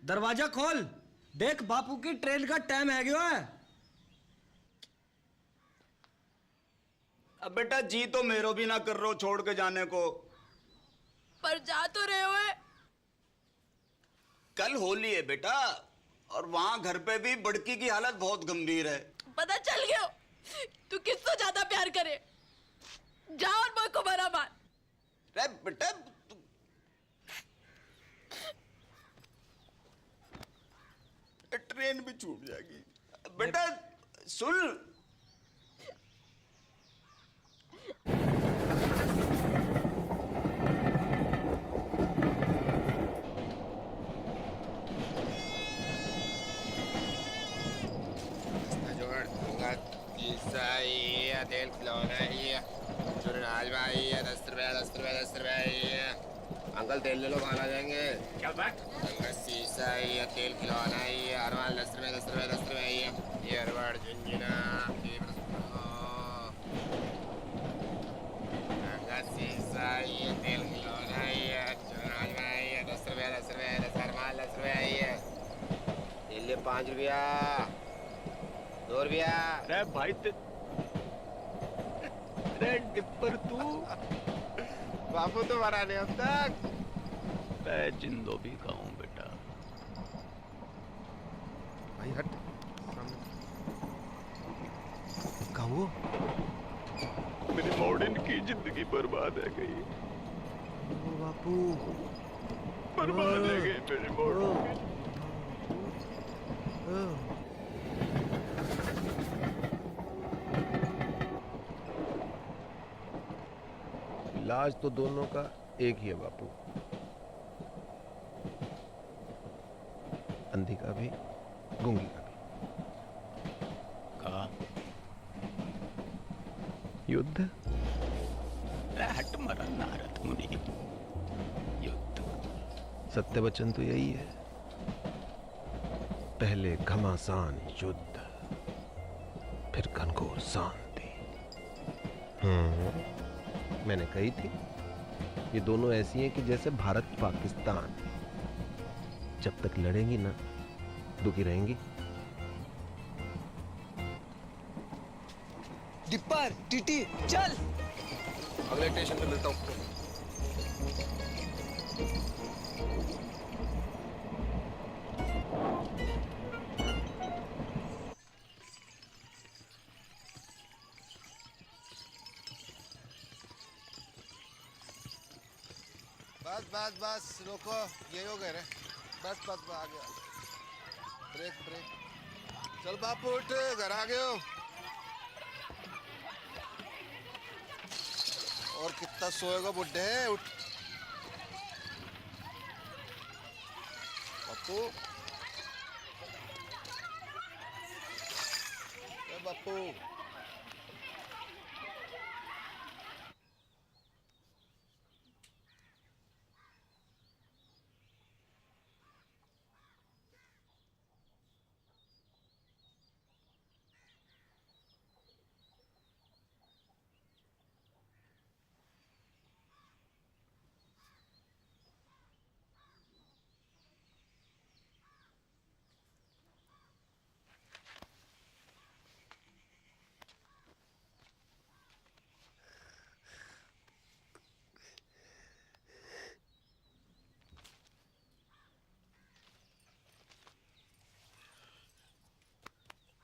दरवाजा खोल। देख बापू की ट्रेन का टाइम है गया है। अब बेटा जी तो मेरो भी ना कर रहे हो छोड़ के जाने को। पर जा तो रहे हो। कल होली है बेटा, और वहां घर पे भी बड़की की हालत बहुत गंभीर है। पता चल गया तू किससे ज्यादा प्यार करे। जा और मुझ को बड़ा मार। अरे बेटा ट्रेन भी छूट जाएगी। बेटा सुन, तेल खिलौना है, भाई 10 रुपए। अंकल तेल ले लो, खाना जाएंगे। क्या बात? शीशा है, तेल खिलौना है, अरवाल 10 रुपए ये अरवाड़ झुंझुना शीशा है, तेल खिलौना है, 10 रुपए अरवाल 10 रुपए है। तेल ले 5 रुपया 2 रुपया। अरे भाई अरे टिप्पर तू बापू तो मरा नहीं अब तक। मैं जिंदो भी खाऊं बेटा। भाई हट कहो मेरी मॉडर्न की जिंदगी बर्बाद है गई। बापू बर्बाद है गई मेरी मॉडर्न की। इलाज तो दोनों का एक ही है बापू, अंधी का भी गूंगी का भी। कहा युद्ध। हट मरा नारद मुनि। युद्ध सत्य वचन तो यही है, पहले घमासान युद्ध, फिर घनघोर शांति। मैंने कही थी ये दोनों ऐसी हैं कि जैसे भारत पाकिस्तान, जब तक लड़ेंगी ना दुखी रहेंगी। डिप्पर टीटी चल। अगले स्टेशन पे मिलता हूँ। बस बस बस रोको, ये हो गए रे। बस बस आ गया। Brake brake. चल बापू उठ, घर आ गए हो। और कितना सोएगा बुड्ढे, उठ। बापू बापू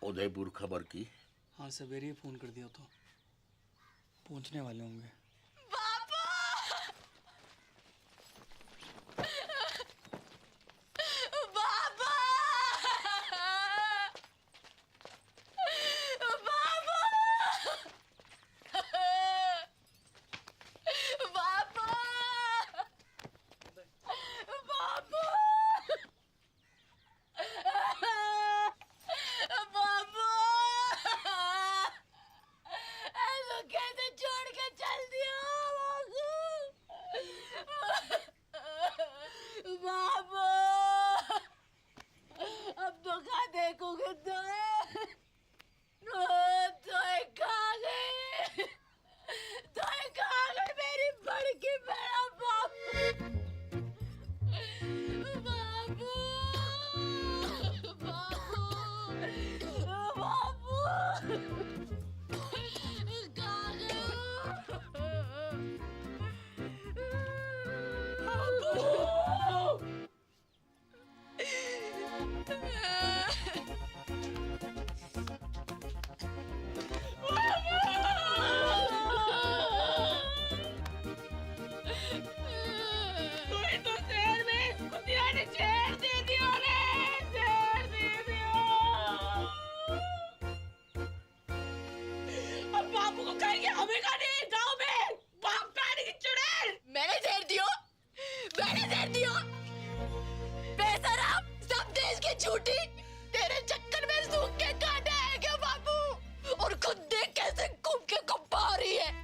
उदयपुर खबर की? हाँ सवेरे ही फोन कर दिया, तो पहुंचने वाले होंगे।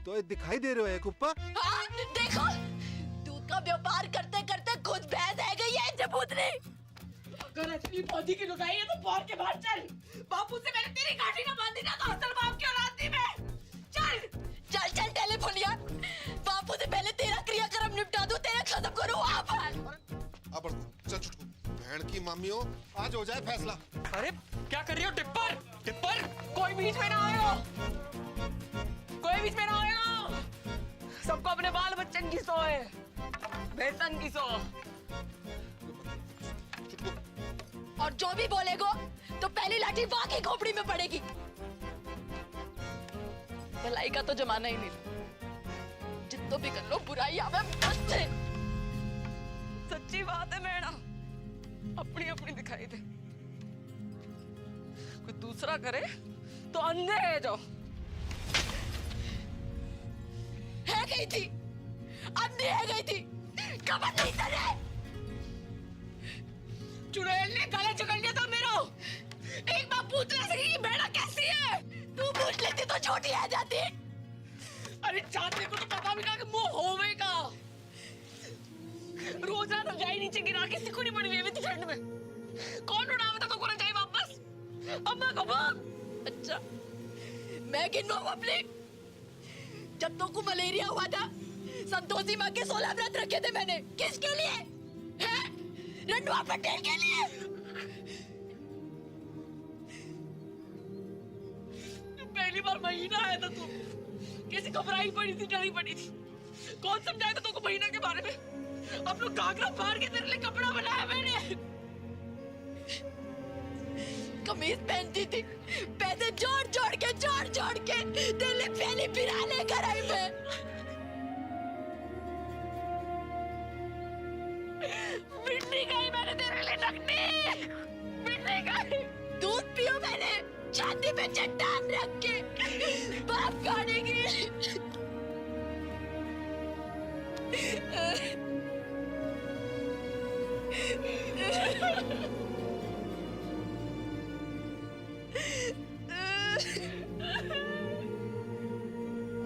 तो ये दिखाई दे रहे हो एक ऊपर? हाँ, देखो दूध का व्यापार करते करते खुद भैंस है गई है जबूतनी। अगर असली फौजी की लुगाई है तो बाहर के बाहर चल। बापू से मैंने तेरी गाड़ी ना बांधी ना, तो असल बाप की औलाद थी मैं। चल चल चल टेलीफोनिया, बापू से पहले तेरा क्रियाक्रम निपटा दूं, तेरा खत्म करूं। आप अब चल चुटकू, बहन की मामी हो, आज हो जाए फैसला। अरे क्या कर रही हो टिप्पर? टिप्पर कोई बीच में ना आयो, कोई बीच में ना आयो। सबको अपने बाल बच्चन की सो है, बेसन की सो। और जो भी बोलेगो तो पहली लाठी वहां की खोपड़ी में पड़ेगी। भलाई का तो जमाना ही नहीं, जितना भी कर लो बुराई आवे मत से। सच्ची बात है मैडम, अपनी अपनी दिखाई दे, कोई दूसरा करे तो अंधे है जो। है गई थी, अंधी है गई थी, कमर नहीं चले। चुड़ैल ने गले पकड़ लिया था मेरो। एक बार पूछ ले सकी कि बेड़ा कैसी है? तू पूछ लेती तो छोटी आ जाती। अरे चाहते को तो पता भी ना कि मुंह होवेगा। रोजा तो जाई नीचे गिरा के सिकुड़ी पड़ी हुई थी ठंड में। कौन उड़ावे तो को जाए वापस? अम्मा को बोल। अच्छा मैं गिनवा अपने, जब तो को मलेरिया हुआ था संतोषी माँ के 16 व्रत रखे थे मैंने। किसके लिए? हैं? रंडवा पटेल के लिए। पहली बार महीना आया था तू, कैसी घबराई पड़ी थी, डरी पड़ी थी। कौन समझाया था तुमको महीना के बारे में? अब लोग घाघरा फाड़ के तेरे लिए कपड़ा बनाया मैंने। कमीज पहनती थी, पैसे जोड़ जोड़ के दिल्ली पहली पिराने घर आई मैं। छाती पे चट्टान रख के बाप खाने की।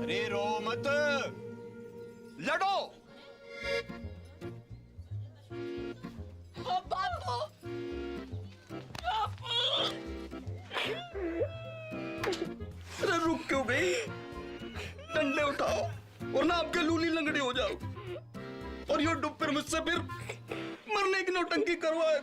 अरे रो मत, लड़ो। बापू, अरे रुक क्यों गई? डंडे उठाओ वरना आपके लूली लंगड़ी हो जाओ और यो डुब फिर मुझसे फिर मरने की नौटंकी करवाए।